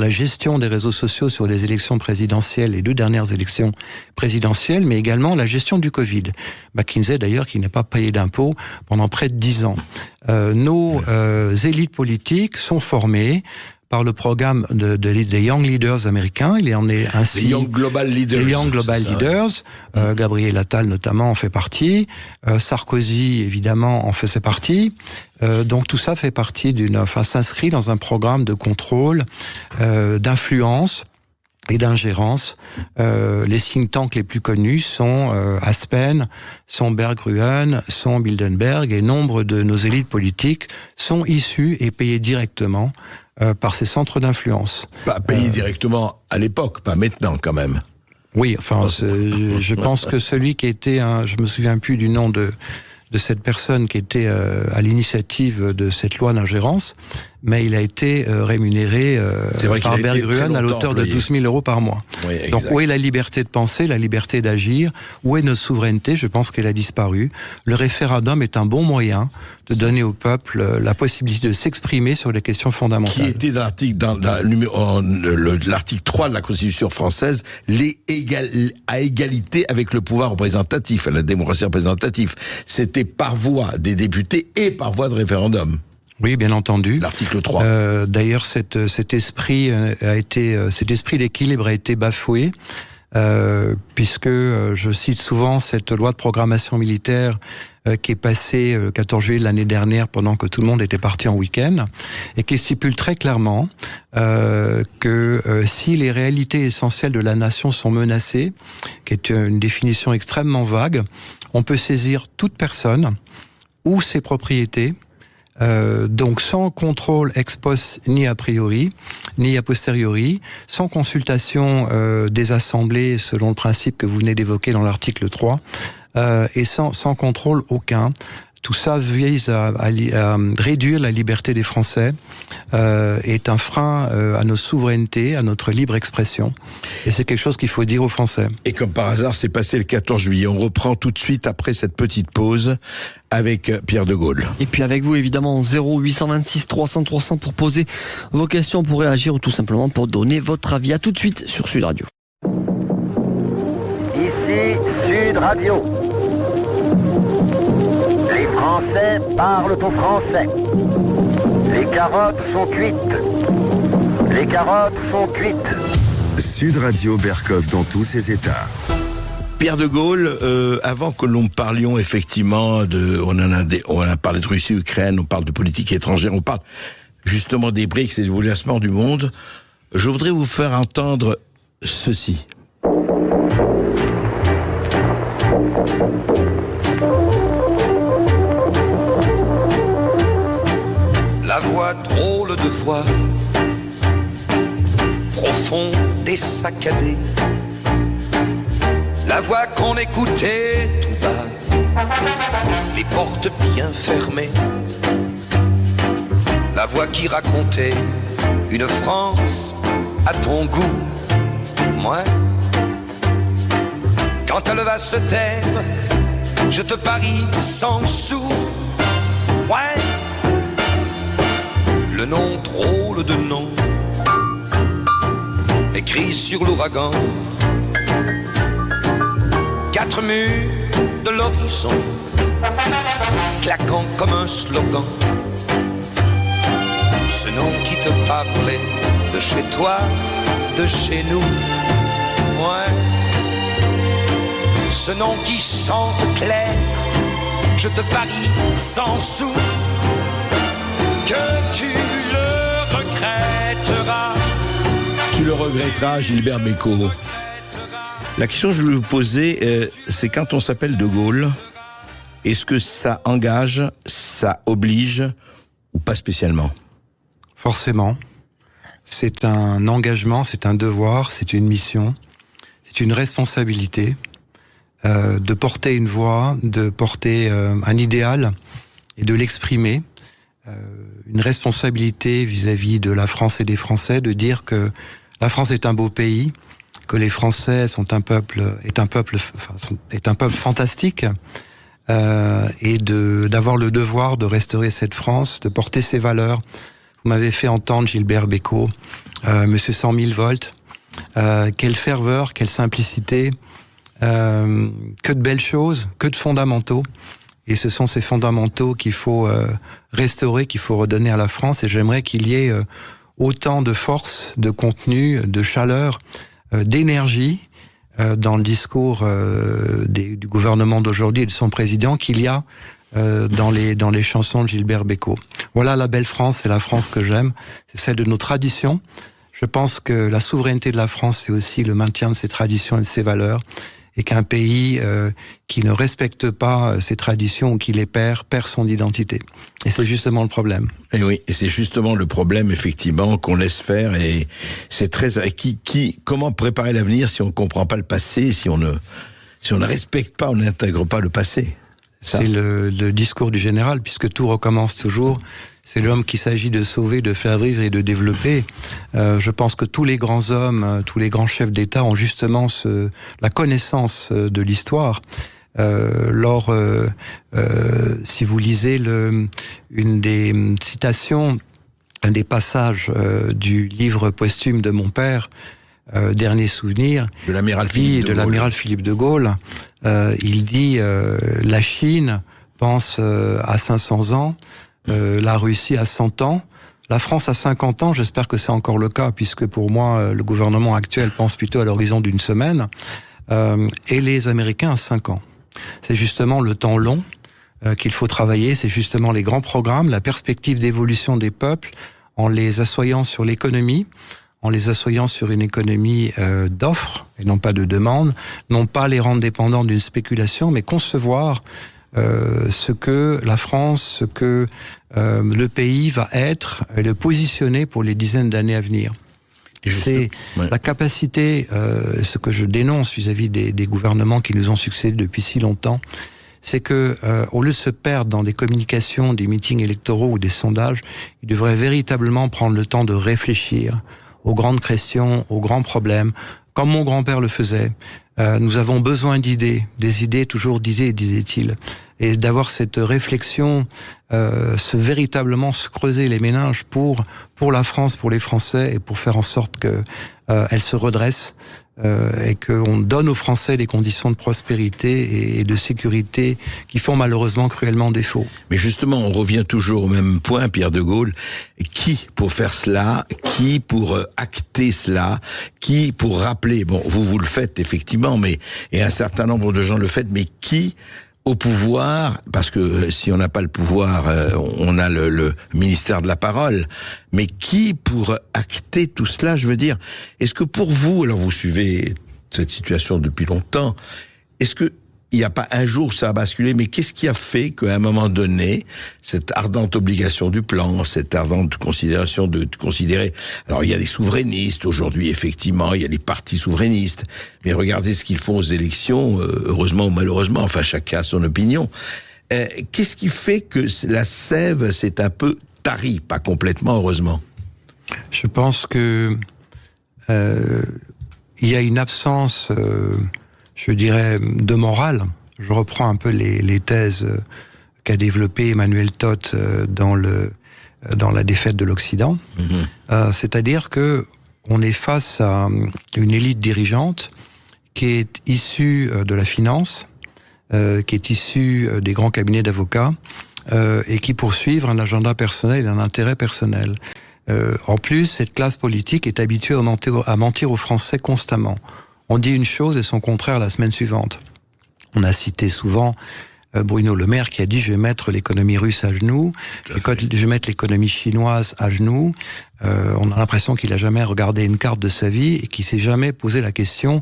Speaker 16: gestion des réseaux sociaux sur les élections présidentielles, les 2 dernières élections présidentielles, mais également la gestion du Covid. McKinsey, d'ailleurs, qui n'a pas payé d'impôts pendant près de 10 ans. Nos élites politiques sont formées par le programme des Young Leaders américains. Il en est ainsi.
Speaker 7: Les Young Global Leaders.
Speaker 16: Les Young Global Leaders. Gabriel Attal, notamment, en fait partie. Sarkozy, évidemment, en faisait partie. Donc tout ça fait partie s'inscrit dans un programme de contrôle, d'influence et d'ingérence. Les think tanks les plus connus sont Aspen, sont Berggruen, sont Bilderberg, et nombre de nos élites politiques sont issus et payés directement par ces centres d'influence.
Speaker 7: Pas payés directement à l'époque, pas maintenant quand même.
Speaker 16: Oui, je pense que celui qui était, je me souviens plus du nom de cette personne qui était à l'initiative de cette loi d'ingérence, mais il a été rémunéré par Berggruen à l'auteur de 12 000 euros par mois.
Speaker 7: Oui,
Speaker 16: donc où est la liberté de penser, la liberté d'agir? Où est notre souveraineté? Je pense qu'elle a disparu. Le référendum est un bon moyen de donner au peuple la possibilité de s'exprimer sur les questions fondamentales.
Speaker 7: Qui était dans l'article 3 de la Constitution française, à égalité avec le pouvoir représentatif, la démocratie représentative. C'était par voie des députés et par voie de référendum.
Speaker 16: Oui, bien entendu.
Speaker 7: L'article 3.
Speaker 16: D'ailleurs, cet esprit d'équilibre a été bafoué, puisque je cite souvent cette loi de programmation militaire qui est passée le 14 juillet de l'année dernière pendant que tout le monde était parti en week-end, et qui stipule très clairement que si les réalités essentielles de la nation sont menacées, qui est une définition extrêmement vague, on peut saisir toute personne ou ses propriétés, donc sans contrôle ex post ni a priori, ni a posteriori, sans consultation des assemblées selon le principe que vous venez d'évoquer dans l'article 3, et sans contrôle aucun. Tout ça vise à réduire la liberté des Français, est un frein à nos souverainetés, à notre libre expression. Et c'est quelque chose qu'il faut dire aux Français.
Speaker 7: Et comme par hasard, c'est passé le 14 juillet. On reprend tout de suite après cette petite pause avec Pierre de Gaulle.
Speaker 10: Et puis avec vous, évidemment, 0826 300 300 pour poser vos questions, pour réagir ou tout simplement pour donner votre avis. À tout de suite sur Sud Radio.
Speaker 8: Ici Sud Radio. Les Français parlent au français. Les carottes sont cuites. Les carottes sont cuites.
Speaker 2: Sud Radio Berkov dans tous ses états.
Speaker 7: Pierre de Gaulle, avant que l'on parlions effectivement on a parlé de Russie, Ukraine, on parle de politique étrangère, on parle justement des BRICS et du bouleversement du monde, je voudrais vous faire entendre ceci.
Speaker 17: La voix, drôle de voix, profonde et saccadée. La voix qu'on écoutait tout bas, les portes bien fermées. La voix qui racontait une France à ton goût, moi. Quand elle va se taire, je te parie 100 sous, ouais. Le nom drôle de nom, écrit sur l'ouragan. 4 murs de l'horizon, claquant comme un slogan. Ce nom qui te parlait de chez toi, de chez nous, ouais. Ce nom qui chante clair, je te parie 100 sous que tu le regretteras.
Speaker 7: Tu le regretteras, Gilbert Bécaud. La question que je voulais vous poser, c'est quand on s'appelle de Gaulle, est-ce que ça engage, ça oblige ou pas spécialement?
Speaker 16: Forcément. C'est un engagement, c'est un devoir, c'est une mission, c'est une responsabilité de porter une voix, de porter un idéal et de l'exprimer. Une responsabilité vis-à-vis de la France et des Français, de dire que la France est un beau pays, que les Français sont un peuple fantastique, et d'avoir le devoir de restaurer cette France, de porter ses valeurs. Vous m'avez fait entendre, Gilbert Bécaud, Monsieur 100 000 volts. Quelle ferveur, quelle simplicité, que de belles choses, que de fondamentaux. Et ce sont ces fondamentaux qu'il faut restaurer, qu'il faut redonner à la France. Et j'aimerais qu'il y ait autant de force, de contenu, de chaleur, d'énergie dans le discours du gouvernement d'aujourd'hui et de son président qu'il y a dans les chansons de Gilbert Bécaud. Voilà la belle France, c'est la France que j'aime. C'est celle de nos traditions. Je pense que la souveraineté de la France, c'est aussi le maintien de ses traditions et de ses valeurs. Et qu'un pays qui ne respecte pas ses traditions ou qui les perd son identité. Et c'est justement le problème.
Speaker 7: Et oui, et c'est justement le problème, effectivement, qu'on laisse faire. Et c'est très... Comment préparer l'avenir si on ne comprend pas le passé, si on ne respecte pas, on n'intègre pas le passé?
Speaker 16: C'est le discours du général, puisque tout recommence toujours. c'est l'homme qu'il s'agit de sauver, de faire vivre et de développer. Je pense que tous les grands hommes, tous les grands chefs d'État ont justement la connaissance de l'histoire. Si vous lisez une des citations, un des passages du livre posthume de mon père, Dernier souvenir,
Speaker 7: de l'amiral
Speaker 16: Philippe de Gaulle, il dit la Chine pense à 500 ans, la Russie à 100 ans, la France à 50 ans, j'espère que c'est encore le cas, puisque pour moi, le gouvernement actuel pense plutôt à l'horizon d'une semaine, et les Américains à 5 ans. C'est justement le temps long qu'il faut travailler, c'est justement les grands programmes, la perspective d'évolution des peuples, en les assoyant sur l'économie, en les assoyant sur une économie d'offres et non pas de demande, non pas les rendre dépendants d'une spéculation, mais concevoir ce que la France, ce que le pays va être, et le positionner pour les dizaines d'années à venir. C'est la capacité, ce que je dénonce vis-à-vis des gouvernements qui nous ont succédé depuis si longtemps, c'est que au lieu de se perdre dans des communications, des meetings électoraux ou des sondages, ils devraient véritablement prendre le temps de réfléchir aux grandes questions, aux grands problèmes, comme mon grand-père le faisait. Nous avons besoin d'idées, des idées, toujours d'idées, disait-il. Et d'avoir cette réflexion, véritablement se creuser les méninges pour la France, pour les Français, et pour faire en sorte qu'elle se redresse, et qu'on donne aux Français des conditions de prospérité et de sécurité qui font malheureusement cruellement défaut.
Speaker 7: Mais justement, on revient toujours au même point, Pierre de Gaulle. Qui pour faire cela? Qui pour acter cela? Qui pour rappeler? Bon, vous le faites effectivement, et un certain nombre de gens le font, mais qui au pouvoir, parce que si on n'a pas le pouvoir, on a le ministère de la parole, mais qui pour acter tout cela, je veux dire, est-ce que pour vous, alors vous suivez cette situation depuis longtemps, est-ce que il n'y a pas un jour où ça a basculé, mais qu'est-ce qui a fait qu'à un moment donné, cette ardente obligation du plan, cette ardente considération de considérer... Alors, il y a des souverainistes aujourd'hui, effectivement, il y a des partis souverainistes, mais regardez ce qu'ils font aux élections, heureusement ou malheureusement, enfin, chacun a son opinion. Qu'est-ce qui fait que la sève s'est un peu tarie, pas complètement, heureusement?
Speaker 16: Je pense que il y a une absence... je dirais, de morale. Je reprends un peu les thèses qu'a développées Emmanuel Todt dans la défaite de l'Occident. C'est-à-dire que on est face à une élite dirigeante qui est issue de la finance, qui est issue des grands cabinets d'avocats, et qui poursuivent un agenda personnel et un intérêt personnel. En plus, cette classe politique est habituée à mentir aux Français constamment. On dit une chose et son contraire la semaine suivante. On a cité souvent Bruno Le Maire qui a dit « je vais mettre l'économie russe à genoux, je vais mettre l'économie chinoise à genoux ». On a l'impression qu'il n'a jamais regardé une carte de sa vie et qu'il s'est jamais posé la question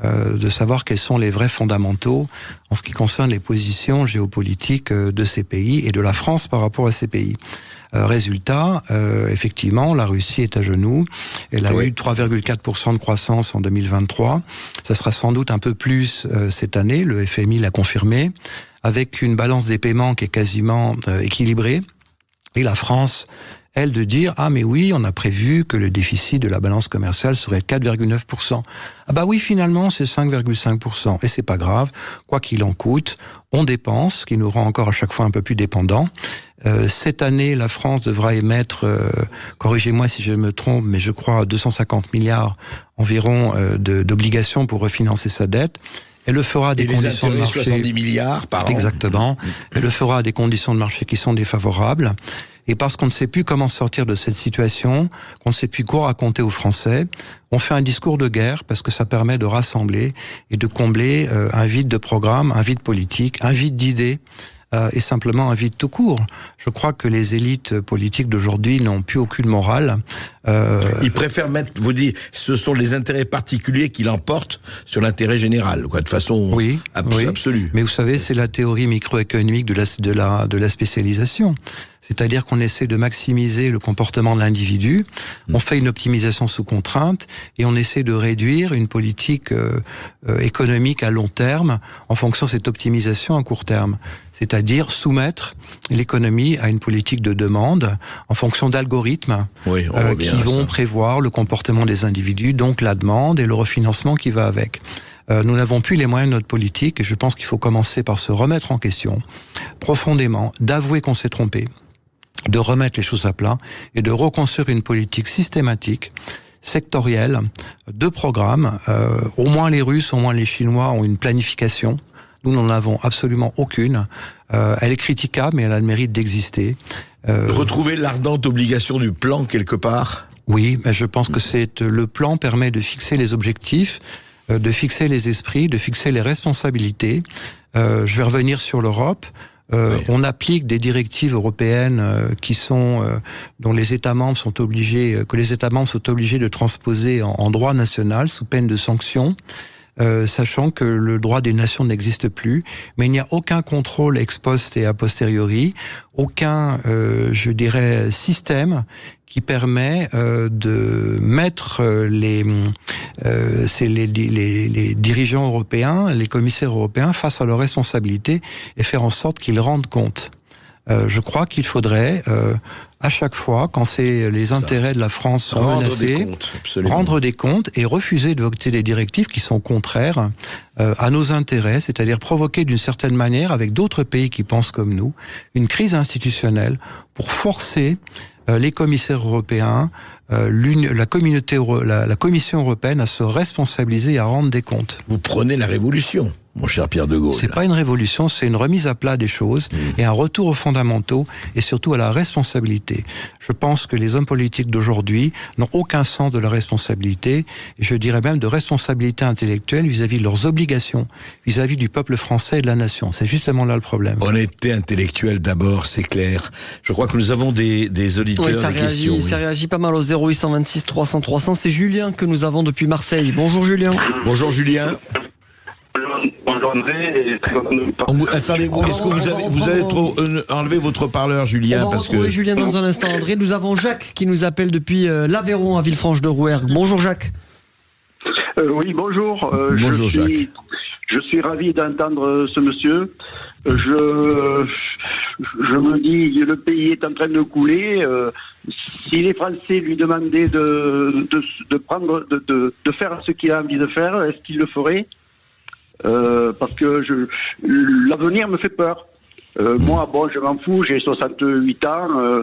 Speaker 16: de savoir quels sont les vrais fondamentaux en ce qui concerne les positions géopolitiques de ces pays et de la France par rapport à ces pays. Résultat, effectivement, la Russie est à genoux. Elle a eu 3,4% de croissance en 2023. Ça sera sans doute un peu plus cette année, le FMI l'a confirmé, avec une balance des paiements qui est quasiment équilibrée. Et la France, elle, de dire « Ah mais oui, on a prévu que le déficit de la balance commerciale serait de 4,9%. » Ah bah oui, finalement, c'est 5,5%. Et c'est pas grave, quoi qu'il en coûte, on dépense, ce qui nous rend encore à chaque fois un peu plus dépendants. Cette année, la France devra émettre, corrigez-moi si je me trompe, mais je crois 250 milliards environ d'obligations pour refinancer sa dette. Elle le fera à des conditions de marché...
Speaker 7: 70 milliards par an.
Speaker 16: Exactement. Elle le fera à des conditions de marché qui sont défavorables. Et parce qu'on ne sait plus comment sortir de cette situation, qu'on ne sait plus quoi raconter aux Français, on fait un discours de guerre parce que ça permet de rassembler et de combler un vide de programme, un vide politique, un vide d'idées, et simplement un vide tout court. Je crois que les élites politiques d'aujourd'hui n'ont plus aucune morale.
Speaker 7: Ils préfèrent mettre, vous dites, ce sont les intérêts particuliers qui l'emportent sur l'intérêt général, quoi, de façon absolue.
Speaker 16: Mais vous savez, c'est la théorie microéconomique de la spécialisation. C'est-à-dire qu'on essaie de maximiser le comportement de l'individu, on fait une optimisation sous contrainte et on essaie de réduire une politique économique à long terme en fonction de cette optimisation à court terme. C'est-à-dire soumettre l'économie à une politique de demande en fonction d'algorithmes qui vont prévoir le comportement des individus, donc la demande et le refinancement qui va avec. Nous n'avons plus les moyens de notre politique et je pense qu'il faut commencer par se remettre en question profondément, d'avouer qu'on s'est trompé, de remettre les choses à plat et de reconstruire une politique systématique, sectorielle, de programmes. Au moins les Russes, au moins les Chinois ont une planification. Nous n'en avons absolument aucune. Elle est critiquable, mais elle a le mérite d'exister.
Speaker 7: Retrouver l'ardente obligation du plan quelque part.
Speaker 16: Oui, mais je pense que le plan permet de fixer les objectifs, de fixer les esprits, de fixer les responsabilités. Je vais revenir sur l'Europe. On applique des directives européennes dont les États membres sont obligés, que les États membres sont obligés de transposer en droit national sous peine de sanctions. Sachant que le droit des nations n'existe plus, mais il n'y a aucun contrôle ex post et a posteriori, aucun, je dirais, système qui permet de mettre les dirigeants européens, les commissaires européens face à leurs responsabilités et faire en sorte qu'ils rendent compte. Je crois qu'il faudrait, à chaque fois, quand les intérêts de la France sont menacés, rendre des comptes et refuser de voter des directives qui sont contraires à nos intérêts, c'est-à-dire provoquer d'une certaine manière, avec d'autres pays qui pensent comme nous, une crise institutionnelle pour forcer les commissaires européens, la Commission européenne à se responsabiliser et à rendre des comptes.
Speaker 7: Vous prenez la révolution, mon cher Pierre de Gaulle.
Speaker 16: C'est pas une révolution, c'est une remise à plat des choses et un retour aux fondamentaux et surtout à la responsabilité. Je pense que les hommes politiques d'aujourd'hui n'ont aucun sens de la responsabilité, et je dirais même de responsabilité intellectuelle vis-à-vis de leurs obligations, vis-à-vis du peuple français et de la nation. C'est justement là le problème.
Speaker 7: Honnêteté intellectuelle d'abord, c'est clair. Je crois que nous avons des auditeurs, des questions.
Speaker 10: Ça réagit pas mal au 0826 300 300. C'est Julien que nous avons depuis Marseille. Bonjour Julien.
Speaker 7: Bonjour Julien.
Speaker 18: Bonjour André.
Speaker 7: Attendez-vous, est-ce que vous avez trop enlevé votre parleur, Julien?
Speaker 10: On va retrouver Julien dans un instant, André. Nous avons Jacques qui nous appelle depuis l'Aveyron à Villefranche-de-Rouergue. Bonjour Jacques.
Speaker 18: Oui, bonjour.
Speaker 7: Bonjour Jacques.
Speaker 18: Je suis ravi d'entendre ce monsieur. Je me dis, le pays est en train de couler. Si les Français lui demandaient de faire ce qu'il a envie de faire, est-ce qu'il le ferait? Parce que l'avenir me fait peur. Moi, je m'en fous, j'ai 68 ans.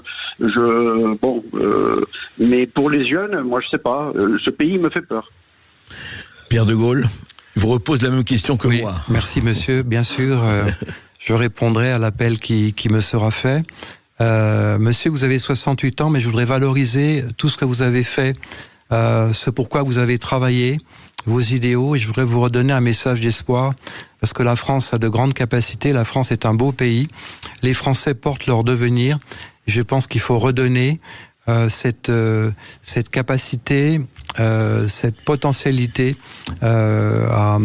Speaker 18: Mais pour les jeunes, moi, je sais pas. Ce pays me fait peur.
Speaker 7: Pierre de Gaulle, il vous repose la même question que moi.
Speaker 16: Merci, monsieur. Bien sûr, je répondrai à l'appel qui me sera fait. Monsieur, vous avez 68 ans, mais je voudrais valoriser tout ce que vous avez fait, ce pourquoi vous avez travaillé, vos idéaux, et je voudrais vous redonner un message d'espoir, parce que la France a de grandes capacités, la France est un beau pays, les Français portent leur devenir, et je pense qu'il faut redonner cette capacité, cette potentialité à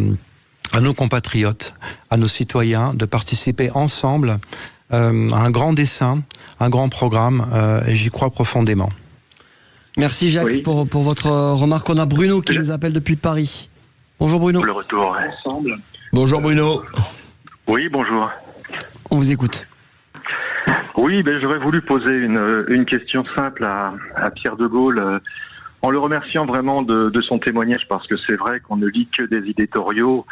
Speaker 16: nos compatriotes, à nos citoyens, de participer ensemble à un grand dessein, un grand programme, et j'y crois profondément.
Speaker 10: Merci Jacques pour votre remarque. On a Bruno qui nous appelle depuis Paris. Bonjour Bruno.
Speaker 18: Le retour ensemble.
Speaker 7: Bonjour Bruno.
Speaker 18: Oui, bonjour.
Speaker 10: On vous écoute.
Speaker 18: Oui, j'aurais voulu poser une question simple à Pierre de Gaulle, en le remerciant vraiment de son témoignage, parce que c'est vrai qu'on ne lit que des éditoriaux,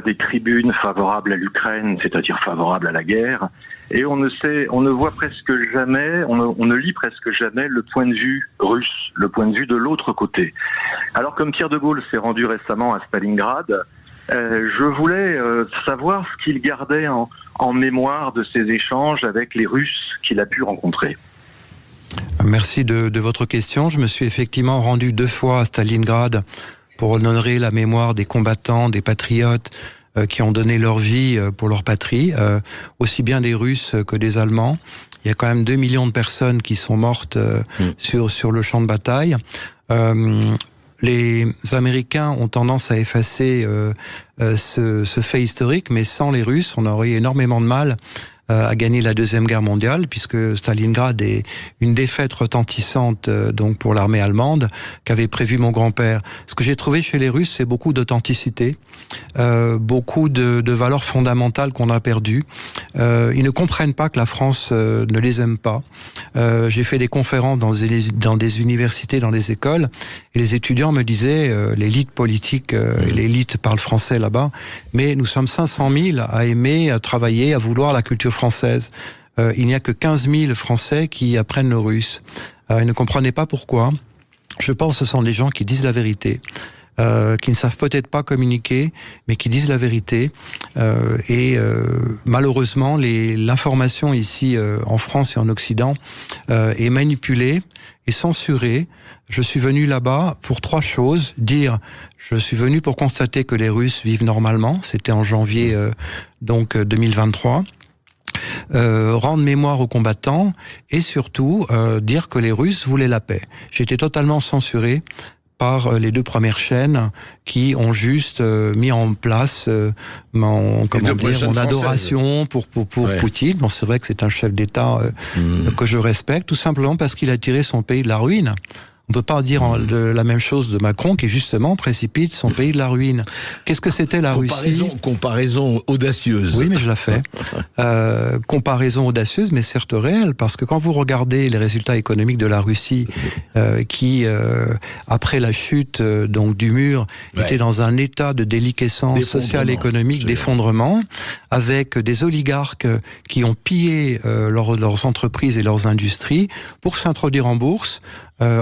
Speaker 18: des tribunes favorables à l'Ukraine, c'est-à-dire favorables à la guerre, et on ne voit presque jamais, on ne lit presque jamais le point de vue russe, le point de vue de l'autre côté. Alors, comme Pierre de Gaulle s'est rendu récemment à Stalingrad, je voulais savoir ce qu'il gardait en mémoire de ces échanges avec les Russes qu'il a pu rencontrer.
Speaker 16: Merci de votre question. Je me suis effectivement rendu 2 fois à Stalingrad pour honorer la mémoire des combattants, des patriotes qui ont donné leur vie pour leur patrie, aussi bien des Russes que des Allemands. Il y a quand même 2 millions de personnes qui sont mortes sur le champ de bataille. Les Américains ont tendance à effacer ce fait historique, mais sans les Russes, on aurait énormément de mal a gagné la Deuxième Guerre mondiale, puisque Stalingrad est une défaite retentissante donc pour l'armée allemande qu'avait prévu mon grand-père. Ce que j'ai trouvé chez les Russes, c'est beaucoup d'authenticité, beaucoup de valeurs fondamentales qu'on a perdues. Ils ne comprennent pas que la France ne les aime pas. J'ai fait des conférences dans des universités, dans des écoles, et les étudiants me disaient, l'élite politique, l'élite parle français là-bas, mais nous sommes 500 000 à aimer, à travailler, à vouloir la culture française. Il n'y a que 15 000 Français qui apprennent le russe. Ils ne comprenaient pas pourquoi. Je pense que ce sont des gens qui disent la vérité. Qui ne savent peut-être pas communiquer, mais qui disent la vérité. Malheureusement, l'information ici en France et en Occident est manipulée et censurée. Je suis venu là-bas pour 3 choses. Je suis venu pour constater que les Russes vivent normalement. C'était en janvier 2023. Rendre mémoire aux combattants et surtout dire que les Russes voulaient la paix. J'ai été totalement censuré par les 2 premières chaînes qui ont juste mis en place mon adoration pour Poutine. Bon, c'est vrai que c'est un chef d'État que je respecte, tout simplement parce qu'il a tiré son pays de la ruine. On ne peut pas dire la même chose de Macron qui justement précipite son pays de la ruine. Qu'est-ce que c'était la Russie ?
Speaker 7: Comparaison audacieuse.
Speaker 16: Oui, mais je la fais. Comparaison audacieuse, mais certes réelle, parce que quand vous regardez les résultats économiques de la Russie, qui après la chute donc du mur était dans un état de déliquescence sociale, économique, d'effondrement, avec des oligarques qui ont pillé leurs entreprises et leurs industries pour s'introduire en bourse.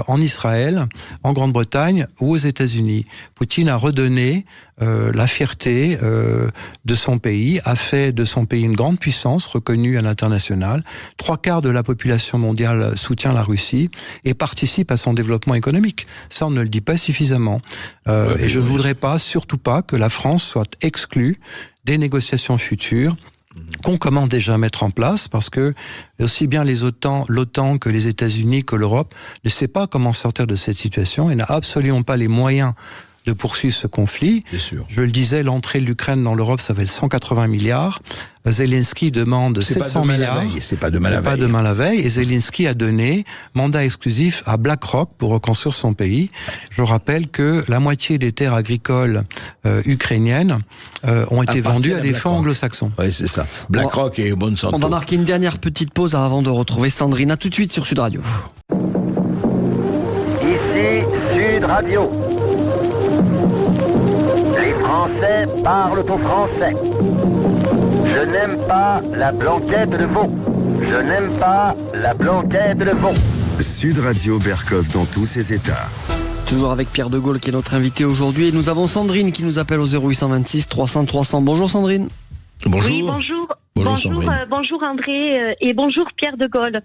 Speaker 16: En Israël, en Grande-Bretagne ou aux États-Unis. Poutine a redonné la fierté de son pays, a fait de son pays une grande puissance reconnue à l'international. 3/4 de la population mondiale soutient la Russie et participe à son développement économique. Ça, on ne le dit pas suffisamment. Et je ne voudrais pas, surtout pas, que la France soit exclue des négociations futures qu'on commence déjà à mettre en place, parce que aussi bien l'OTAN que les États-Unis, que l'Europe ne sait pas comment sortir de cette situation et n'a absolument pas les moyens de poursuivre ce conflit.
Speaker 7: Bien sûr.
Speaker 16: Je le disais, l'entrée de l'Ukraine dans l'Europe, ça va être 180 milliards. Zelensky demande 700 milliards.
Speaker 7: C'est pas demain la veille.
Speaker 16: Pas demain la veille. Et Zelensky a donné mandat exclusif à BlackRock pour reconstruire son pays. Je rappelle que la moitié des terres agricoles ukrainiennes ont été vendues à des fonds anglo-saxons.
Speaker 7: Oui, c'est ça. BlackRock et Monsanto.
Speaker 10: On va marquer une dernière petite pause avant de retrouver Sandrine. À tout de suite sur Sud Radio.
Speaker 8: Ici Sud Radio. Les Français parlent au français. Je n'aime pas la blanquette de veau. Je n'aime pas la blanquette de veau.
Speaker 2: Sud Radio Berkov dans tous ses états.
Speaker 10: Toujours avec Pierre de Gaulle qui est notre invité aujourd'hui. Et nous avons Sandrine qui nous appelle au 0826 300 300. Bonjour Sandrine.
Speaker 7: Bonjour.
Speaker 19: Oui, bonjour.
Speaker 7: Bonjour
Speaker 19: André et bonjour Pierre de Gaulle.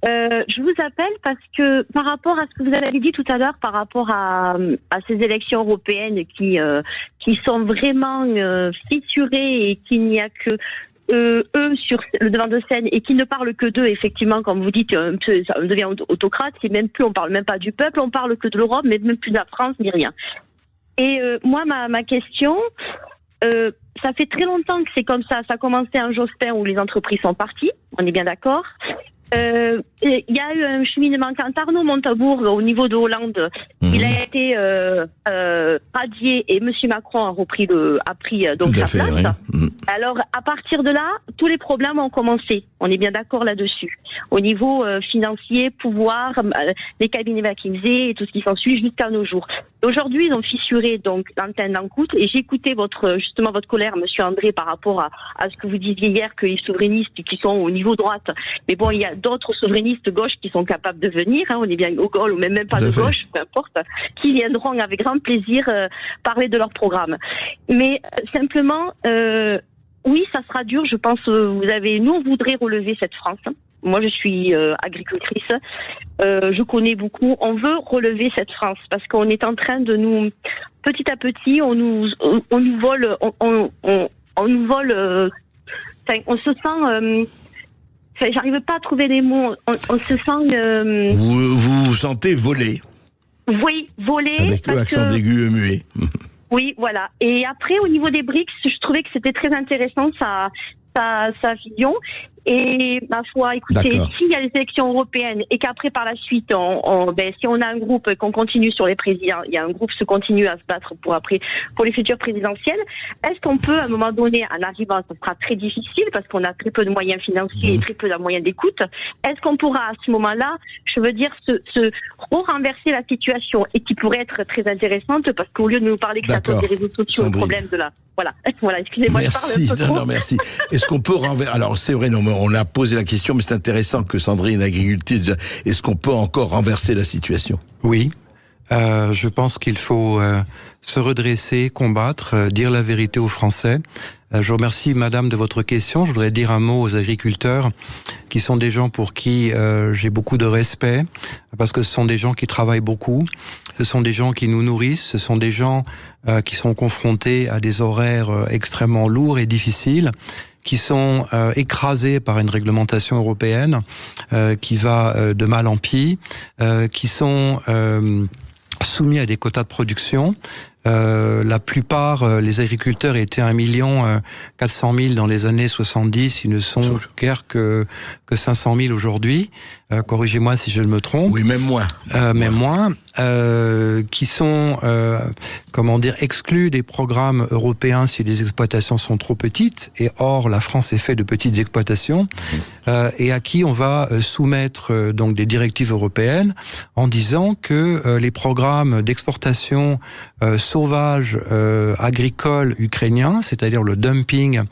Speaker 19: Je vous appelle parce que par rapport à ce que vous avez dit tout à l'heure, par rapport à ces élections européennes qui sont vraiment fissurées et qu'il n'y a que eux sur le devant de scène et qui ne parlent que d'eux, effectivement, comme vous dites, un peu, ça devient autocrate, c'est même plus, on parle même pas du peuple, on parle que de l'Europe, mais même plus de la France, ni rien. Et moi, ma question, ça fait très longtemps que c'est comme ça. Ça a commencé en Jospin où les entreprises sont parties, on est bien d'accord. Il y a eu un cheminement quand Arnaud Montebourg au niveau de Hollande, il a été radié et Monsieur Macron a pris donc sa place. Oui. Alors à partir de là, tous les problèmes ont commencé. On est bien d'accord là-dessus. Au niveau financier, pouvoir, les cabinets McKinsey et tout ce qui s'ensuit jusqu'à nos jours. Aujourd'hui, ils ont fissuré donc l'antenne d'Ancoute et j'ai écouté votre colère, Monsieur André, par rapport à ce que vous disiez hier que les souverainistes qui sont au niveau droite, mais bon, il y a d'autres souverainistes gauche qui sont capables de venir, on est bien au gauche ou même pas de gauche, peu importe, qui viendront avec grand plaisir parler de leur programme. Mais simplement, oui, ça sera dur, je pense, nous on voudrait relever cette France. Moi, je suis agricultrice, je connais beaucoup, on veut relever cette France parce qu'on est en train de nous, petit à petit, on nous vole, on se sent... j'arrive pas à trouver les mots. On se sent...
Speaker 7: Vous vous sentez volé.
Speaker 19: Oui, volé.
Speaker 7: Avec le accent aigu muet.
Speaker 19: Oui, voilà. Et après, au niveau des BRICS, je trouvais que c'était très intéressant. Ça sa vision. Et ma foi, écoutez, s'il y a les élections européennes et qu'après par la suite, si on a un groupe et qu'on continue sur les présidents, il y a un groupe qui continue à se battre pour les futures présidentielles, est-ce qu'on peut à un moment donné, en arrivant, ça sera très difficile parce qu'on a très peu de moyens financiers et très peu de moyens d'écoute, est-ce qu'on pourra à ce moment-là, je veux dire, se renverser la situation et qui pourrait être très intéressante parce qu'au lieu de nous parler que ça cause des réseaux sociaux, le problème de la... Voilà, excusez-moi,
Speaker 7: merci,
Speaker 19: je parle un peu trop.
Speaker 7: merci. Est-ce qu'on peut renverser... Alors, c'est vrai, on a posé la question, mais c'est intéressant que Sandrine, agricultrice, est-ce qu'on peut encore renverser la situation?
Speaker 16: Oui. Je pense qu'il faut se redresser, combattre, dire la vérité aux Français. Je vous remercie, madame, de votre question. Je voudrais dire un mot aux agriculteurs, qui sont des gens pour qui j'ai beaucoup de respect, parce que ce sont des gens qui travaillent beaucoup, ce sont des gens qui nous nourrissent, ce sont des gens qui sont confrontés à des horaires extrêmement lourds et difficiles, qui sont écrasés par une réglementation européenne qui va de mal en pis, qui sont soumis à des quotas de production. La plupart, les agriculteurs étaient 1 400 000 dans les années 70, ils ne sont guère que 500 000 aujourd'hui. Corrigez-moi si je me trompe.
Speaker 7: Oui, même moins.
Speaker 16: Même moins. Qui sont, exclus des programmes européens si les exploitations sont trop petites. Et or, la France est faite de petites exploitations. Et à qui on va soumettre donc des directives européennes en disant que les programmes d'exportation sauvage agricole ukrainien, c'est-à-dire le dumping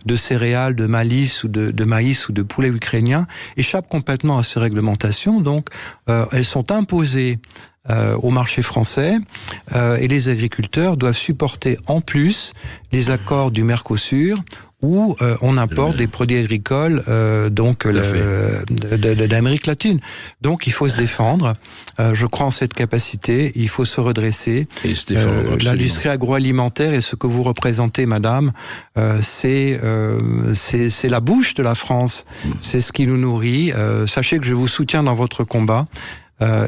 Speaker 16: de céréales, de maïs ou de poulet ukrainien, échappent complètement à ces réglementations. Donc, elles sont imposées au marché français et les agriculteurs doivent supporter en plus les accords du Mercosur où on importe des produits agricoles d'Amérique latine. Donc il faut se défendre. Je crois en cette capacité. Il faut se redresser. L'industrie agroalimentaire et ce que vous représentez, madame, c'est la bouche de la France. C'est ce qui nous nourrit. Sachez que je vous soutiens dans votre combat.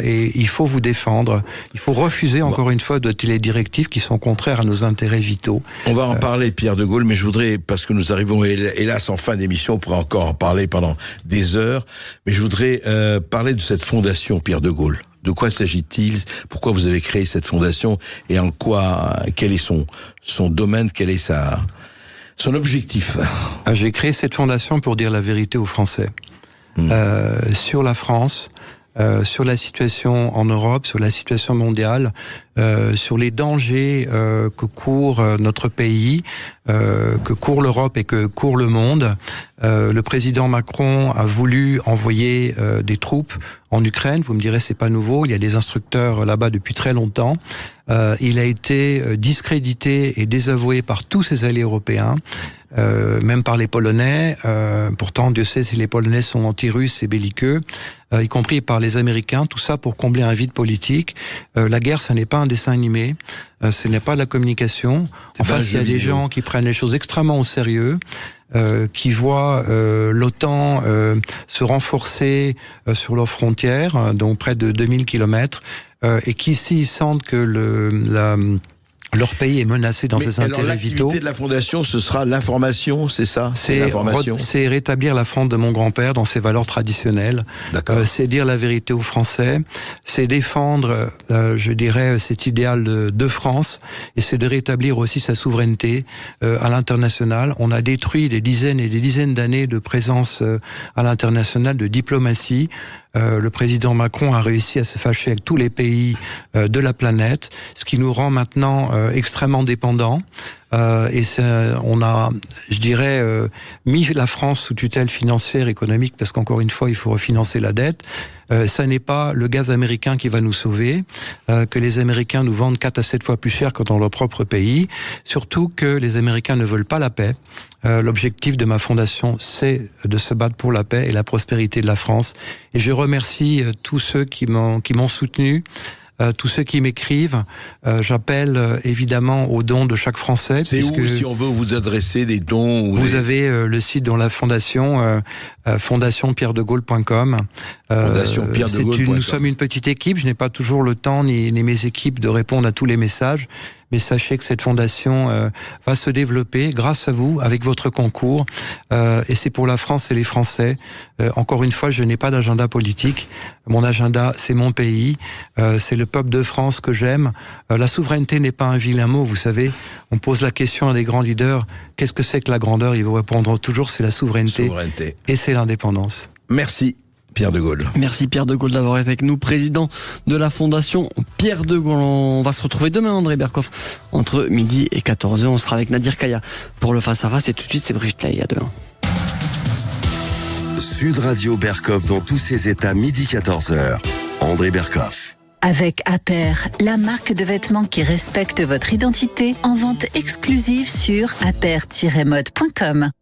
Speaker 16: Et il faut vous défendre. Il faut refuser encore une fois de les directives qui sont contraires à nos intérêts vitaux.
Speaker 7: On va en parler, Pierre de Gaulle, mais je voudrais, parce que nous arrivons hélas en fin d'émission, on pourrait encore en parler pendant des heures, mais je voudrais parler de cette fondation Pierre de Gaulle. De quoi s'agit-il? Pourquoi vous avez créé cette fondation? Et en quoi, quel est son domaine? Quel est son objectif?
Speaker 16: J'ai créé cette fondation pour dire la vérité aux Français. Sur la France, sur la situation en Europe, sur la situation mondiale, sur les dangers que court notre pays, que court l'Europe et que court le monde. Le président Macron a voulu envoyer des troupes en Ukraine. Vous me direz, c'est pas nouveau. Il y a des instructeurs là-bas depuis très longtemps. Il a été discrédité et désavoué par tous ses alliés européens. Même par les Polonais. Pourtant, Dieu sait si les Polonais sont anti-russes et belliqueux, y compris par les Américains. Tout ça pour combler un vide politique. La guerre, ce n'est pas un dessin animé. Ce n'est pas de la communication. En face, il y a des gens qui prennent les choses extrêmement au sérieux. Qui voient l'OTAN se renforcer sur leurs frontières, donc près de 2000 kilomètres, et qui, s'ils sentent que leur pays est menacé dans ses intérêts vitaux.
Speaker 7: L'activité de la Fondation, ce sera l'information, c'est ça?
Speaker 16: C'est rétablir la France de mon grand-père dans ses valeurs traditionnelles. C'est dire la vérité aux Français. C'est défendre, je dirais, cet idéal de France. Et c'est de rétablir aussi sa souveraineté à l'international. On a détruit des dizaines et des dizaines d'années de présence à l'international, de diplomatie. Le président Macron a réussi à se fâcher avec tous les pays de la planète, ce qui nous rend maintenant extrêmement dépendants. Et on a, je dirais, mis la France sous tutelle financière, économique, parce qu'encore une fois, il faut refinancer la dette. Ça n'est pas le gaz américain qui va nous sauver, que les Américains nous vendent 4 à 7 fois plus cher que dans leur propre pays. Surtout que les Américains ne veulent pas la paix. L'objectif de ma fondation, c'est de se battre pour la paix et la prospérité de la France. Et je remercie tous ceux qui m'ont soutenu. Tous ceux qui m'écrivent, j'appelle évidemment aux dons de chaque Français.
Speaker 7: C'est où, si on veut vous adresser des dons?
Speaker 16: Vous avez le site dans la fondation, fondationpierredegaulle.com.
Speaker 7: Fondationpierredegaulle.com.
Speaker 16: Nous sommes une petite équipe, je n'ai pas toujours le temps, ni mes équipes, de répondre à tous les messages. mais sachez que cette fondation va se développer grâce à vous, avec votre concours, et c'est pour la France et les Français. Encore une fois, je n'ai pas d'agenda politique. Mon agenda, c'est mon pays, c'est le peuple de France que j'aime. La souveraineté n'est pas un vilain mot, vous savez. On pose la question à des grands leaders, qu'est-ce que c'est que la grandeur? Ils vous répondront toujours, c'est la souveraineté. Et c'est l'indépendance.
Speaker 7: Merci Pierre de Gaulle.
Speaker 10: Merci Pierre de Gaulle d'avoir été avec nous, président de la Fondation Pierre de Gaulle. On va se retrouver demain, André Berkoff, entre midi et 14h. On sera avec Nadir Kaya pour le face-à-face. Et tout de suite, c'est Brigitte Laï. À demain.
Speaker 2: Sud Radio Berkoff dans tous ses états, midi 14h. André Berkoff.
Speaker 1: Avec Aper, la marque de vêtements qui respecte votre identité, en vente exclusive sur aper-mode.com.